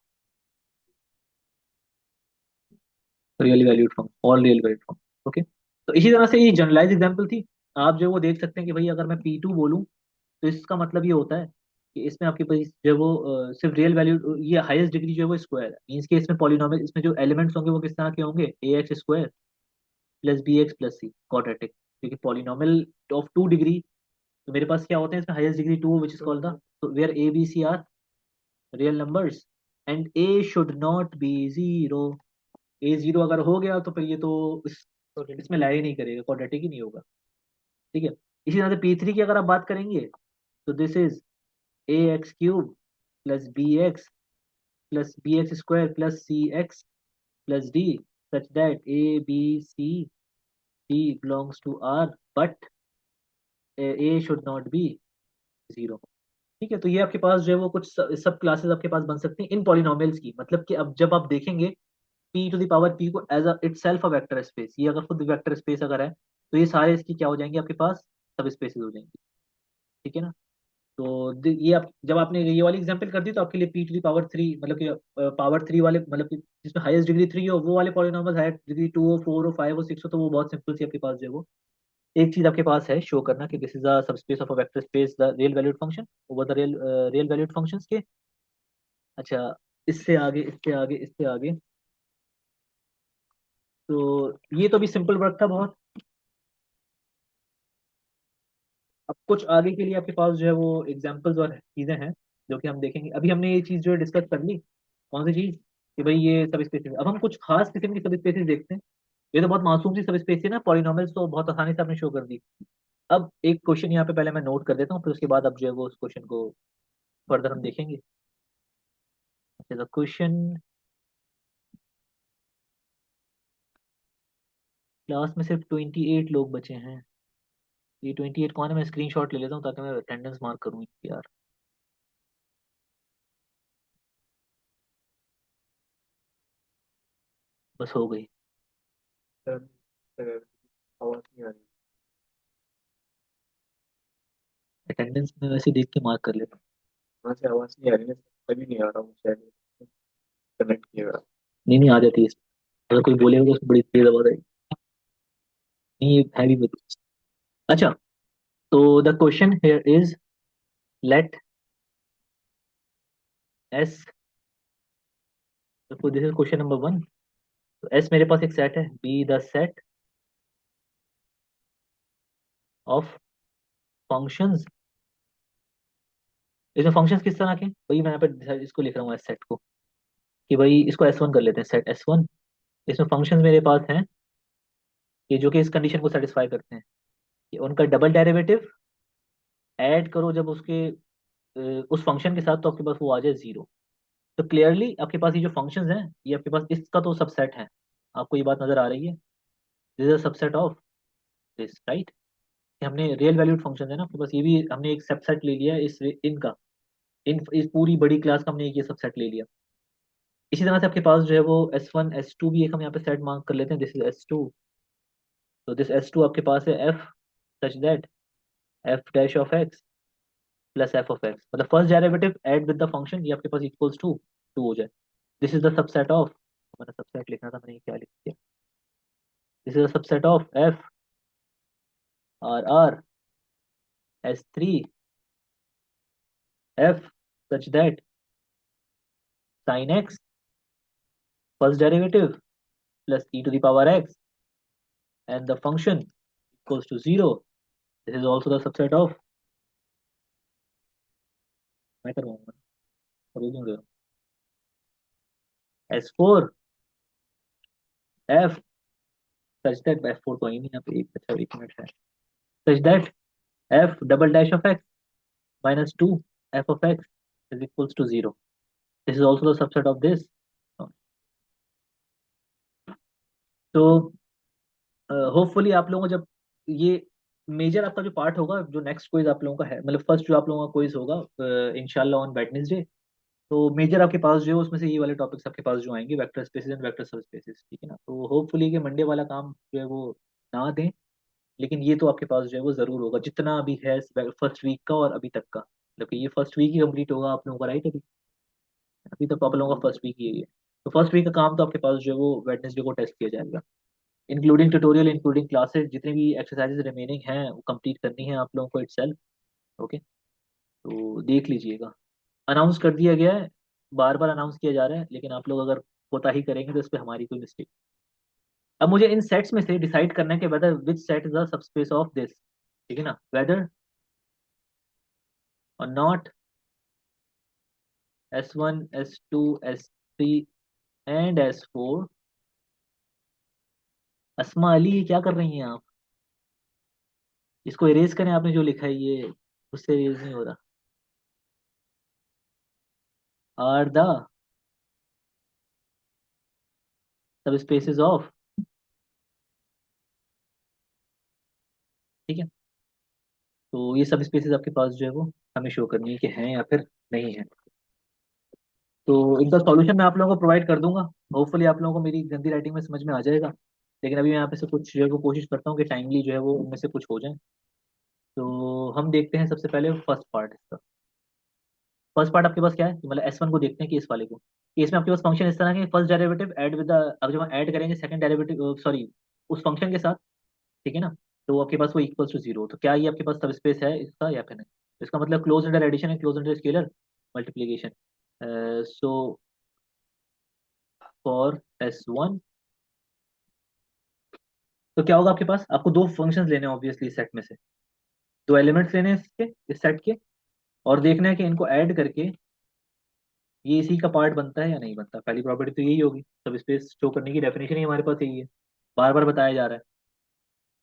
real valued form, all real valued form. Okay, तो इसी तरह से ये जनरलाइज एग्जांपल थी। आप जो है वो देख सकते हैं कि भाई अगर मैं पी टू बोलूँ, तो इसका मतलब ये होता है कि इसमें आपके पास जो है वो सिर्फ रियल वैल्यू, ये हाईएस्ट डिग्री जो है वो स्क्वायर है, मीन्स के इसमें पॉलिनोमियल, इसमें जो एलिमेंट्स होंगे वो किस तरह के होंगे, a x square plus b x plus c quadratic, क्योंकि पॉलिनोमियल ऑफ टू डिग्री, तो मेरे पास क्या होते हैं इसमें highest degree two which is called the, तो where a b c are real numbers and a should not be zero. A zero अगर हो गया तो फिर ये तो इसमें लाई नहीं करेगा, क्वाड्रेटिक ही नहीं होगा। ठीक है, इसी तरह से पी थ्री की अगर आप बात करेंगे, तो this is a x cube plus b x square plus c x plus d, such that a b c d belongs to R but a should not be zero. ठीक है, तो ये आपके पास जो है वो कुछ सब क्लासेस आपके पास बन सकती हैं इन पॉलिनोमियल्स की, मतलब कि अब जब आप देखेंगे p to the power p को as a itself a vector space, ये अगर खुद वेक्टर स्पेस अगर है, तो ये सारे इसकी क्या हो जाएंगे आपके पास, सब स्पेसेस हो जाएंगे। ठीक है ना, तो ये आप जब आपने ये वाली एग्जांपल कर दी, तो आपके लिए p to the power three, मतलब कि पावर थ्री वाले, मतलब कि जिसमें हाईएस्ट डिग्री थ्री हो वो वाले पॉलिनॉमियल, हाईएस्ट डिग्री टू हो, फोर हो, फाइव हो, सिक्स हो, तो वो बहुत सिंपल सी आपके पास जो है वो एक चीज आपके पास है शो करना कि this is the subspace of a vector space the real valued function over the real valued functions के। अच्छा, इससे आगे इससे आगे इससे आगे, तो ये तो भी सिंपल वर्क था बहुत। अब कुछ आगे के लिए आपके पास जो है वो एग्जांपल्स और चीजें हैं जो कि हम देखेंगे। अभी हमने ये चीज जो है डिस्कस कर ली, कौन सी चीज, कि भाई ये सब स्पेसेस, अब हम कुछ खास किस्म की सब स्पेसेस देखते हैं। ये तो बहुत मासूम सी सब स्पेस है ना, पॉलिनॉमियल्स तो बहुत आसानी से आपने शो कर दी। अब एक क्वेश्चन यहाँ पे पहले मैं नोट कर देता हूँ, फिर उसके बाद अब जो है वो उस क्वेश्चन को फर्दर हम देखेंगे। अच्छा, द क्वेश्चन, क्लास में सिर्फ 28 लोग बचे हैं, ये 28 कौन है, मैं स्क्रीनशॉट ले लेता हूँ ताकि मैं अटेंडेंस मार्क करूँ यार। बस हो गई, आवाज नहीं आ रही। अटेंडेंस में वैसे देख के मार्क कर लेता हूँ। वहाँ से आवाज नहीं आ रही है, तभी नहीं आ रहा हूँ शायद, कनेक्ट किया। नहीं नहीं, आ जाती है इसमें। अगर कोई बोलेगा तो उसमें बड़ी तेज आवाज आएगी। नहीं, ये है भी बता। अच्छा, तो the question here is, let S, this is question number one. तो एस मेरे पास एक सेट है, be the set of functions. इसमें फंक्शंस किस तरह के, भाई मैं यहाँ पे इसको लिख रहा हूँ एस सेट को, कि भाई इसको एस वन कर लेते हैं, सेट एस वन। इसमें फंक्शंस मेरे पास हैं कि जो कि इस कंडीशन को सेटिस्फाई करते हैं, कि उनका डबल डेरिवेटिव ऐड करो जब उसके उस फंक्शन के साथ, तो आपके पास वो आ जाए जीरो। तो क्लियरली आपके पास ये जो फंक्शंस हैं, ये आपके पास इसका तो सबसेट है। आपको ये बात नजर आ रही है? This is a subset of this, right? हमने रियल वैल्यूड फंक्शन है ना आपके पास, ये भी हमने एक सबसेट ले लिया है इनका, इस पूरी बड़ी क्लास का हमने एक ये सबसेट ले लिया। इसी तरह से आपके पास जो है वो S1 S2 भी एक हम यहाँ पे सेट मार्क कर लेते हैं, दिस इज S2। तो दिस S2 आपके पास है f such that f dash of x plus f of x, मतलब first derivative add with the function, ये आपके पास इक्वल्स टू टू हो जाए। This is the subset of, मैंने सबसेट लिखना था, मैंने क्या लिख दिया, this is the subset of f R S3 f such that sine x first derivative plus e to the power x and the function equals to 0. This is also the subset of, मैं करवाऊंगा, अभी क्यों दे S4 f such that F4 तो ही नहीं, यहाँ पे एक अच्छा एक मिनट है, such that f double dash of x minus 2 f of x is equals to 0. This is also the subset of this. तो होपफुली आप लोगों को जब ये मेजर आपका जो पार्ट होगा, जो नेक्स्ट क्विज आप लोगों का है, मतलब फर्स्ट जो आप लोगों का क्विज होगा इंशाल्लाह ऑन वेडनेसडे, तो मेजर आपके पास जो है उसमें से ये वाले टॉपिक्स आपके पास जो आएंगे, वेक्टर स्पेसेस एंड वेक्टर सब स्पेसेस, ठीक है ना? तो होपफुली कि मंडे वाला काम जो है वो ना दें, लेकिन ये तो आपके पास जो है वो जरूर होगा, जितना अभी है फर्स्ट वीक का और अभी तक का, मतलब कि ये फर्स्ट वीक ही कंप्लीट होगा आप लोगों का, राइट? अभी अभी तक तो आप लोगों का फर्स्ट वीक ही है। तो फर्स्ट वीक का काम तो आपके पास जो है वो वेडनेसडे को टेस्ट किया जाएगा, इंक्लूडिंग ट्यूटोरियल, इंक्लूडिंग क्लासेस, जितनी भी एक्सरसाइजेज रिमेनिंग हैं वो कंप्लीट करनी है आप लोगों को इटसेल्फ। ओके, तो देख लीजिएगा, अनाउंस कर दिया गया है, बार बार अनाउंस किया जा रहा है, लेकिन आप लोग अगर कोताही करेंगे तो इस पे हमारी कोई मिस्टेक। अब मुझे इन सेट्स में से डिसाइड करना है कि whether which set is the subspace of this, ठीक है ना, वेदर और not S1 S2 S3 and S4। अस्मा अली, ये क्या कर रही हैं आप? इसको इरेज करें, आपने जो लिखा है ये उससे इरेज नहीं हो रहा। Are the subspaces of, ठीक है? तो ये सब स्पेसेस आपके पास जो है वो हमें शो करनी है कि हैं या फिर नहीं है। तो इनका सॉल्यूशन मैं आप लोगों को प्रोवाइड कर दूंगा, होपफुली आप लोगों को मेरी गंदी राइटिंग में समझ में आ जाएगा। लेकिन अभी मैं यहाँ पे से कुछ जो है वो कोशिश करता हूँ कि टाइमली जो है वो उनमें से कुछ हो जाए। तो हम देखते हैं सबसे पहले फर्स्ट पार्ट इसका। फर्स्ट पार्ट आपके पास क्या है, मतलब S1 को देखते हैं कि इस वाले को, कि इसमें आपके पास फंक्शन इस तरह के first derivative add with the, अब जब हम ऐड करेंगे सेकंड डेरिवेटिव सॉरी उस फंक्शन के साथ, ठीक है ना, तो आपके पास वो इक्वल्स टू जीरो। तो क्या ये आपके पास सब स्पेस है इसका या फिर नहीं? तो इसका मतलब क्लोज अंडर एडिशन है, close under scalar multiplication. So for S1, तो क्या होगा आपके पास, आपको दो फंक्शंस लेने हैं ऑब्वियसली सेट में से, दो एलिमेंट्स लेने हैं इसके, इस सेट के, और देखना है कि इनको ऐड करके ये इसी का पार्ट बनता है या नहीं बनता। पहली प्रॉपर्टी तो यही होगी, सब स्पेस शो करने की डेफिनेशन ही हमारे पास यही है, बार बार बताया जा रहा है।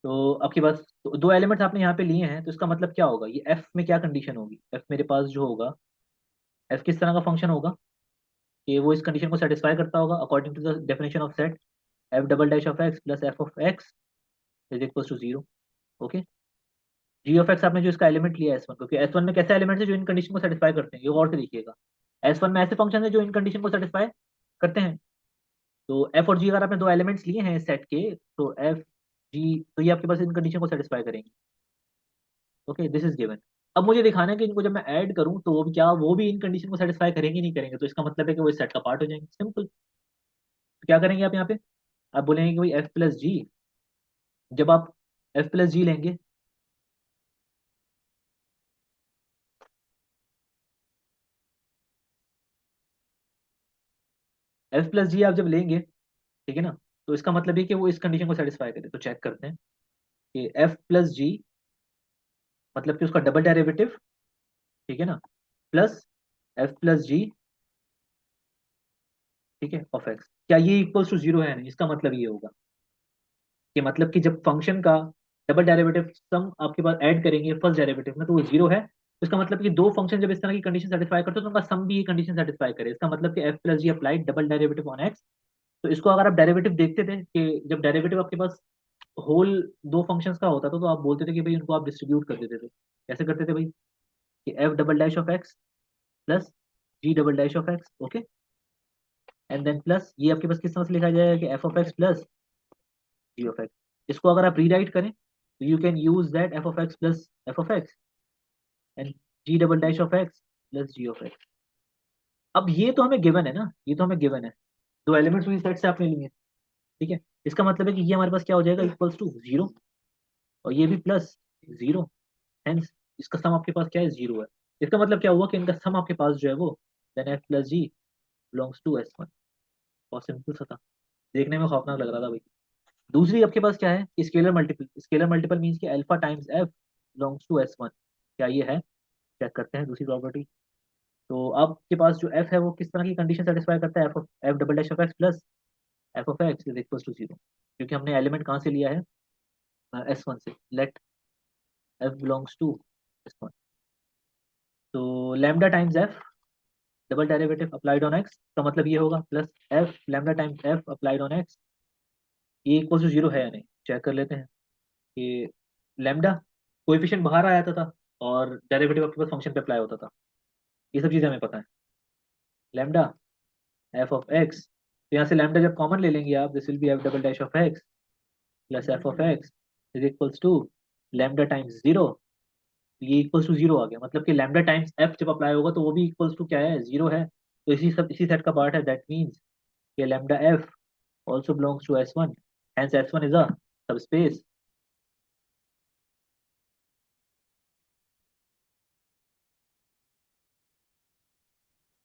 तो आपके पास दो एलिमेंट्स आपने यहाँ पे लिए हैं, तो इसका मतलब क्या होगा, ये एफ में क्या कंडीशन होगी, एफ मेरे पास जो होगा, एफ किस तरह का फंक्शन होगा कि वो इस कंडीशन को सेटिस्फाई करता होगा according to the definition of set, f double dash of x plus f of x is equal to zero. Okay, g of x आपने जो इसका एलिमेंट लिया S1, क्योंकि S1 में कैसे एलिमेंट्स है जो इन कंडीशन को सेटिस्फाई करते हैं, ये और से देखिएगा। S1 में ऐसे फंक्शन है जो इन कंडीशन को सेटिस्फाई करते हैं। तो एफ और जी अगर आपने दो एलिमेंट्स लिए हैं सेट के, तो एफ जी, तो ये आपके पास इन कंडीशन को सेटिस्फाई करेंगे। Okay, this is given. अब मुझे दिखाना है कि इनको जब मैं ऐड करूं तो वो भी क्या, वो भी इन कंडीशन को सेटिस्फाई करेंगे नहीं करेंगे, तो इसका मतलब है कि वो इस सेट का पार्ट हो जाएंगे, सिंपल। तो क्या करेंगे आप यहाँ पे, आप बोलेंगे कि भाई एफ प्लस जी, जब आप एफ प्लस जी लेंगे, एफ प्लस जी आप जब लेंगे, ठीक है ना, तो इसका मतलब ये कि वो इस कंडीशन को सेटिस्फाई करे। तो चेक करते हैं कि एफ प्लस जी मतलब कि उसका डबल डेरिवेटिव, ठीक है ना, प्लस एफ प्लस जी, ठीक है, ऑफ एक्स, क्या ये इक्वल्स टू जीरो है नहीं, इसका मतलब ये होगा कि मतलब कि जब फंक्शन का डबल डेरिवेटिव सम आपके पास ऐड करेंगे फर्स्ट डेरिवेटिव में तो वो जीरो है, तो इसका मतलब कि दो फंक्शन जब इस तरह की कंडीशन सेटिस्फाई करते हो तो उनका सम भी ये कंडीशन सेटिस्फाई करे। इसका मतलब कि f plus ji applied double derivative on x. तो इसको अगर आप डेरिवेटिव देखते थे कि जब डेरिवेटिव आपके पास होल दो फंक्शंस का होता था तो आप बोलते थे कि भाई उनको आप डिस्ट्रीब्यूट कर देते थे। कैसे करते थे भाई? कि f double dash of x plus g double dash of x, okay, and then plus ये आपके पास किस तरह से लिखा जाएगा कि f of x plus ji of x. इसको अगर आप रीराइट करें तो you can use that f of x plus f of x and g double dash of x plus ji of x. अब ये तो हमें गिवन है ना, ये तो हमें गिवन है, दो एलिमेंट्स उसी सेट से आपने लिए, ठीक है। इसका मतलब है कि ये हमारे पास क्या हो जाएगा, इक्वल्स टू जीरो, और ये भी प्लस जीरो, हेंस इसका सम आपके पास क्या है, जीरो है। इसका मतलब क्या हुआ कि इनका सम आपके पास जो है वो then f plus g belongs to S one. बहुत सिंपल सा था, देखने में खौफनाक लग रहा था भाई। दूसरी आपके पास क्या है, scalar multiple. Scalar multiple means कि alpha times f belongs to S one. क्या ये है? चेक करते हैं दूसरी प्रॉपर्टी। तो आपके पास जो एफ है वो किस तरह की कंडीशन सेटिस्फाई करता है, f double dash of x plus f of x is equal to zero, क्योंकि हमने एलिमेंट कहाँ से लिया है, एस वन से। Let f belongs to S one. तो lambda times f double derivative applied on x का मतलब ये होगा plus f lambda times f applied on x, ये इक्वल टू जीरो है या नहीं, चेक कर लेते हैं। कि लैम्डा कोएफिशिएंट बाहर आ जाता था और डेरिवेटिव आपके पास फंक्शन पे अप्लाई होता था, ये सब चीज़ें हमें पता है। लैम्डा एफ ऑफ एक्स, तो यहाँ से लैम्डा जब कॉमन ले लेंगे आप, this will be f double dash of x plus f of x is equals to lambda times zero. ये इक्वल्स टू जीरो आ गया, मतलब कि लैम्डा टाइम्स एफ जब अप्लाई होगा तो वो भी इक्वल्स टू क्या है, जीरो है। तो इसी सेट का पार्ट है, दैट मीन्स कि lambda F also belongs to S1. Hence S1 is a subspace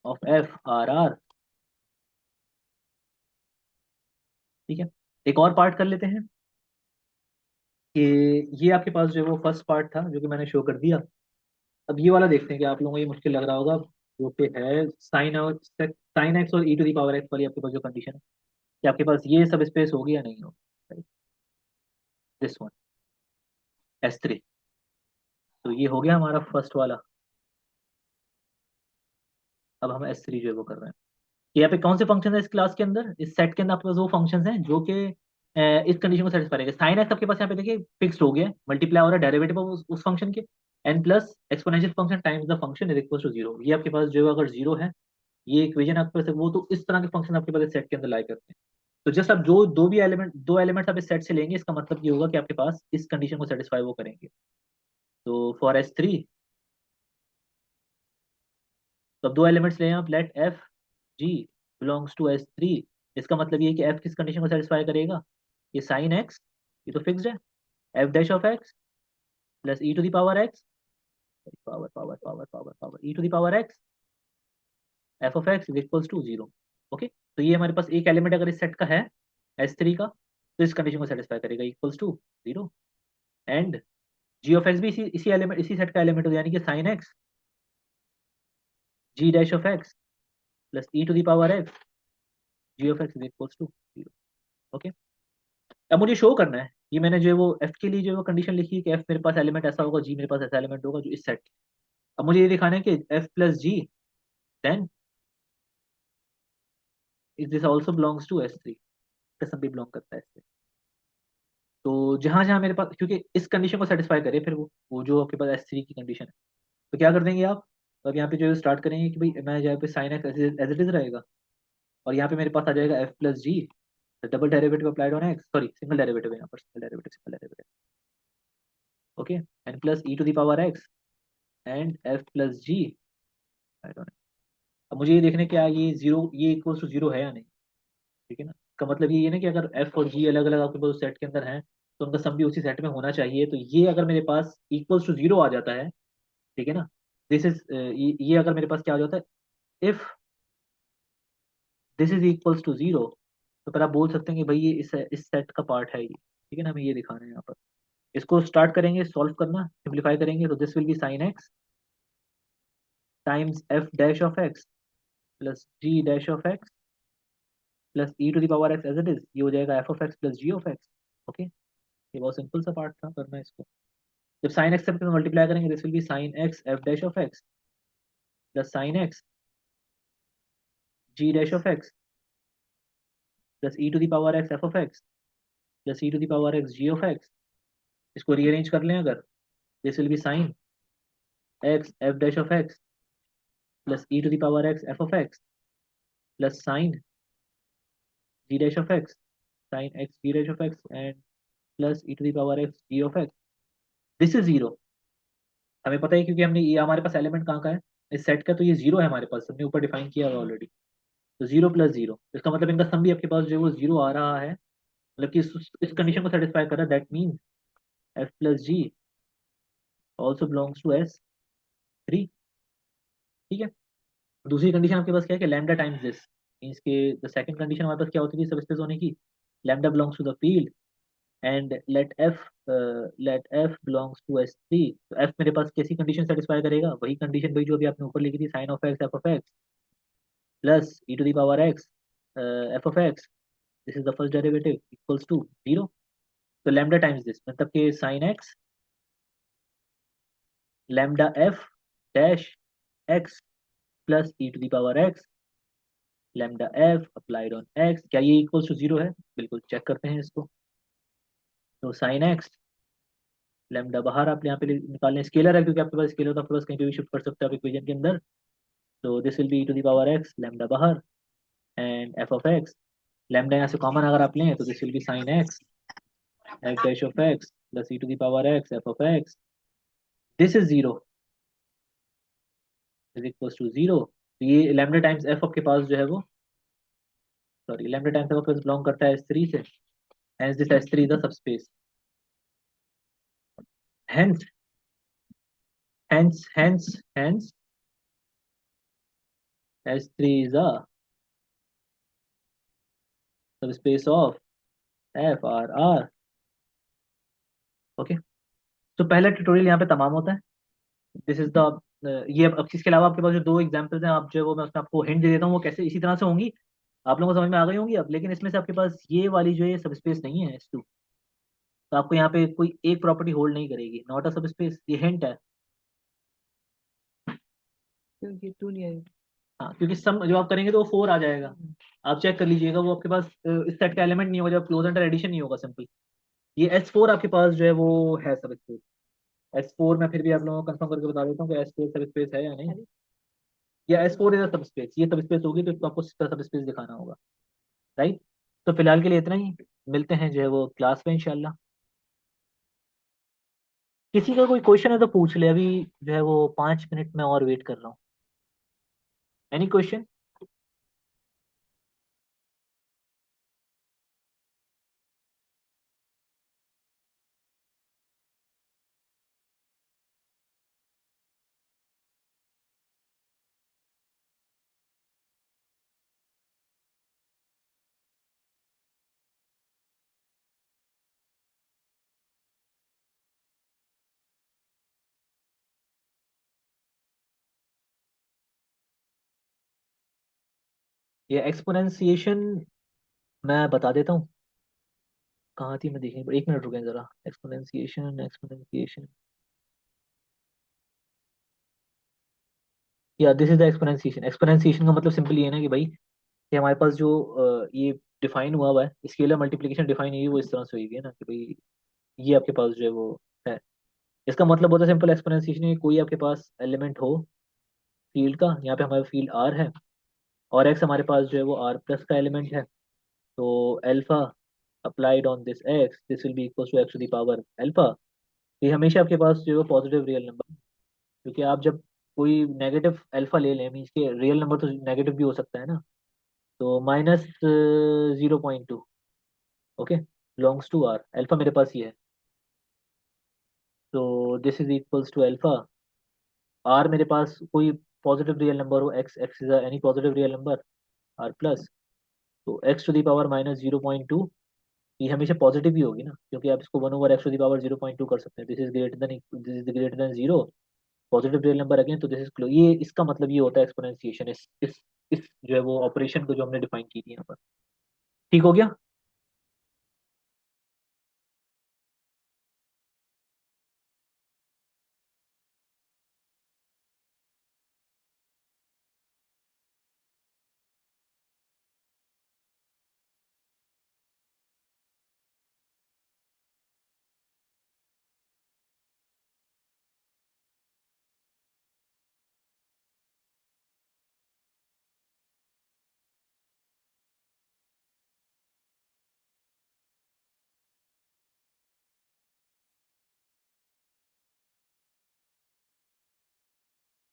of FRR। ठीक है, एक और पार्ट कर लेते हैं कि ये आपके पास जो है वो फर्स्ट पार्ट था जो कि मैंने शो कर दिया। अब ये वाला देखते हैं कि आप लोगों को ये मुश्किल लग रहा होगा, जो कि है साइन एक्स और ई टू दी पावर एक्स वाली आपके पास जो कंडीशन है, कि आपके पास ये सब स्पेस होगी या नहीं होगी, दिस वन S3। तो ये हो गया हमारा फर्स्ट वाला। अब हम S3 जो है वो कर रहे हैं कि यहाँ पे कौन से फंक्शन है इस क्लास के अंदर, इस सेट के अंदर आपके पास वो फंक्शंस हैं जो कि इस कंडीशन को सेटिस्फाई करेंगे। साइन एक्स आपके पास यहाँ पे देखिए फिक्स्ड हो गया, मल्टीप्लाई हो रहा है डेरिवेटिव ऑफ उस फंक्शन के, and plus exponential function times the function is equal to zero. ये आपके पास जो है अगर जीरो है, ये इक्वेशन आपके पास है, वो तो इस तरह के फंक्शन आपके पास इस सेट के अंदर लाई करते हैं। तो जस्ट आप जो दो एलिमेंट्स आप इस सेट से लेंगे, इसका मतलब ये होगा कि आपके पास इस कंडीशन को सेटिस्फाई वो करेंगे। तो फॉर S3, तो अब दो एलिमेंट्स ले आप, let F G belongs to S3। इसका मतलब ये है कि एफ किस कंडीशन को सेटिस्फाई करेगा, ये साइन एक्स, ये तो फिक्स्ड है, f dash of x plus e to the power x, power power power power power e to the power x f of x is equals to zero. Okay, तो ये हमारे पास एक element अगर इस set का है S3 का, तो इस कंडीशन को सेटिस्फाई करेगा, equals to zero. And g of x भी इसी एलिमेंट इसी सेट का एलिमेंट होगा, यानी कि sine x g dash of x plus e to the power x g of x is equals to zero. Okay, अब मुझे शो करना है, ये मैंने जो है वो एफ के लिए जो है वो कंडीशन लिखी है कि एफ मेरे पास एलिमेंट ऐसा होगा, जी मेरे पास ऐसा एलिमेंट होगा जो इस सेट। अब मुझे ये दिखाना है कि f plus g then is this also belongs to S3, का सब भी बिलोंग करता है इससे। तो जहां जहां मेरे पास, क्योंकि इस कंडीशन को सेटिस्फाई करे फिर वो जो आपके पास S3 की कंडीशन है, तो क्या कर देंगे आप, तो अब यहाँ पे जो स्टार्ट करेंगे कि भाई मैं यहाँ पे sine x as it is रहेगा, और यहाँ पे मेरे पास आ जाएगा f plus g double derivative applied on x, sorry single derivative है यहाँ पर, single derivative, okay, and plus e to the power x and f plus g. अब मुझे ये देखने क्या ये जीरो, ये इक्वल्स टू जीरो है या नहीं, ठीक है ना। का मतलब ये ना कि अगर एफ और जी अलग अलग आपके पास सेट के अंदर हैं तो उनका सम भी उसी सेट में होना चाहिए। तो ये अगर मेरे पास इक्वल्स टू जीरो आ जाता है, ठीक है ना, दिस इज ये अगर मेरे पास क्या आ जाता है, if this is equals to zero, तो फिर आप बोल सकते हैं कि भाई ये इस सेट का पार्ट है ये, ठीक है ना। हमें ये दिखाना है यहाँ पर, इसको स्टार्ट करेंगे सॉल्व करना, सिंप्लीफाई करेंगे, तो this will be sine x times f dash of x plus g dash of x plus e to the power x as it is, ये हो जाएगा f of x plus ji of x. Okay, ये बहुत simple सा part था करना इसको। जब साइन एक्स से मल्टीप्लाई करेंगे this will be sine x f dash of x plus sine x g dash of x plus e to the power x f of x plus e to the power x g of x. इसको rearrange कर लें अगर, this will be sine x f dash of x plus e to the power x f of x plus sine g dash of x sine x g dash of x and plus e to the power x g of x. This is zero, हमें पता है क्योंकि हमने ये हमारे पास element कहाँ का है इस सेट का, तो ये जीरो है हमारे पास, हमने ऊपर डिफाइन किया हुआ ऑलरेडी। तो जीरो प्लस जीरो, इसका मतलब इनका सम भी आपके पास जो है वो जीरो आ रहा है, मतलब कि इस कंडीशन को सेटिस्फाई कर रहा है। That means f plus g also belongs to S three. ठीक है, दूसरी कंडीशन आपके पास क्या है कि लैम्डा टाइम्स दिस मीन्स के द सेकंड कंडीशन हमारे पास क्या होती थी सब स्पेस होने की, lambda belongs to the field and let f belongs to S three. तो एफ मेरे पास कैसी कंडीशन सेटिस्फाई करेगा, वही कंडीशन भाई जो अभी आपने ऊपर लिखी थी, sine of x f of x plus e to the power x f of x, this is the first derivative equals to zero. तो लैम्डा टाइम्स दिस मतलब कि sine x lambda f dash x plus e to the power x lambda f applied on x. क्या ये equals to zero है? बिल्कुल, check करते हैं इसको। तो साइन एक्स लैम्डा बाहर आप यहाँ पे निकाल लें, स्केलर है क्योंकि आपके पास स्केलर था, प्लस कहीं पे भी शिफ्ट कर सकते हो आप इक्वेशन के अंदर। तो this will be to the power x lambda बाहर and f of x, lambda यहाँ से कॉमन अगर आप लें तो this will be sine x f dash of x plus e to the power x f of x. This is zero is equals to zero. ये lambda times f आपके पास जो है वो, सॉरी लैम्डा टाइम्स एफ आपके पास belong करता है S three से, hence this S3 is the subspace. Hence, hence S3 is a subspace of FRR. Okay, तो पहला ट्यूटोरियल यहाँ पे तमाम होता है। दिस इज द ये अब इसके अलावा आपके पास जो दो एग्जांपल्स हैं, आप जो है वो मैं उसमें आपको हिंट दे देता हूँ, वो कैसे इसी तरह से होंगी, आप लोगों को समझ में आ गई होंगी अब। लेकिन इसमें से आपके पास ये वाली जो है सबस्पेस नहीं है S2, तो आपको यहाँ पे कोई एक प्रॉपर्टी होल्ड नहीं करेगी, नॉट अ सबस्पेस, ये हिंट है। क्योंकि टू नहीं आएगी। हाँ, क्योंकि सम जब आप करेंगे तो वो फोर आ जाएगा, आप चेक कर लीजिएगा, वो आपके पास इस सेट का एलिमेंट नहीं होगा जब क्लोज अंडर एडिशन नहीं होगा सिंपल। ये S4 आपके पास जो है वो है सब स्पेस। S4 में फिर भी आप लोगों को कंफर्म करके बता देता हूँ कि S4 सब स्पेस है या नहीं, या S4 इज सब स्पेस, ये सब स्पेस होगी तो इसको आपको सब स्पेस दिखाना होगा, राइट। तो फिलहाल के लिए इतना ही, मिलते हैं जो है वो क्लास में इंशाल्लाह। किसी का कोई क्वेश्चन है तो पूछ ले, अभी जो है वो 5 मिनट में और वेट कर रहा हूँ। Any question? ये एक्सपोनेंशिएशन मैं बता देता हूँ, कहाँ थी मैं देखने, एक मिनट रुकें जरा। एक्सपोनेंशिएशन एक्सपोनेंशिएशन, या this is the exponentiation. Exponentiation का मतलब सिंपल ये है ना कि भाई कि हमारे पास जो ये डिफाइन हुआ हुआ है, स्केलर मल्टीप्लिकेशन डिफाइन हुई है वो इस तरह से हुई है ना कि भाई ये आपके पास जो है वो है। इसका मतलब होता है सिंपल एक्सपोनेंशिएशन, कोई आपके पास एलिमेंट हो फील्ड का, यहाँ पे हमारा फील्ड आर है और एक्स हमारे पास जो है वो आर प्लस का एलिमेंट है। तो alpha applied on this will be equal to x to the power alpha. ये हमेशा आपके पास जो है पॉजिटिव रियल नंबर, क्योंकि आप जब कोई नेगेटिव अल्फा ले लें मीन्स के रियल नंबर तो नेगेटिव भी हो सकता है ना, तो -0.2, okay, belongs to R, alpha मेरे पास ही है। तो this is equals to alpha, R मेरे पास कोई पॉजिटिव रियल नंबर हो, x x is any positive real number R plus, तो एक्स टू दी पावर -0.2, ये हमेशा पॉजिटिव ही होगी ना, क्योंकि आप इसको 1/x टू दी पावर 0.2 कर सकते हैं। This is greater then 0, positive real number again, तो दिस इज क्लोज। ये इसका मतलब ये होता है एक्सपोनेंशिएशन, इस जो है वो ऑपरेशन को जो हमने डिफाइन की थी यहाँ पर। ठीक हो गया।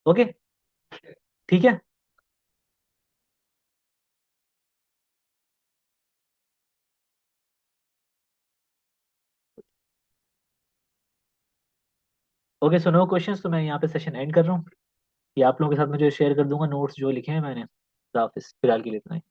ओके, ठीक है। ओके, सो नो क्वेश्चंस, तो मैं यहाँ पे सेशन एंड कर रहा हूँ। ये आप लोगों के साथ मैं जो शेयर कर दूंगा नोट्स जो लिखे हैं मैंने। खुदा हाफिज़, फिलहाल के लिए इतना ही।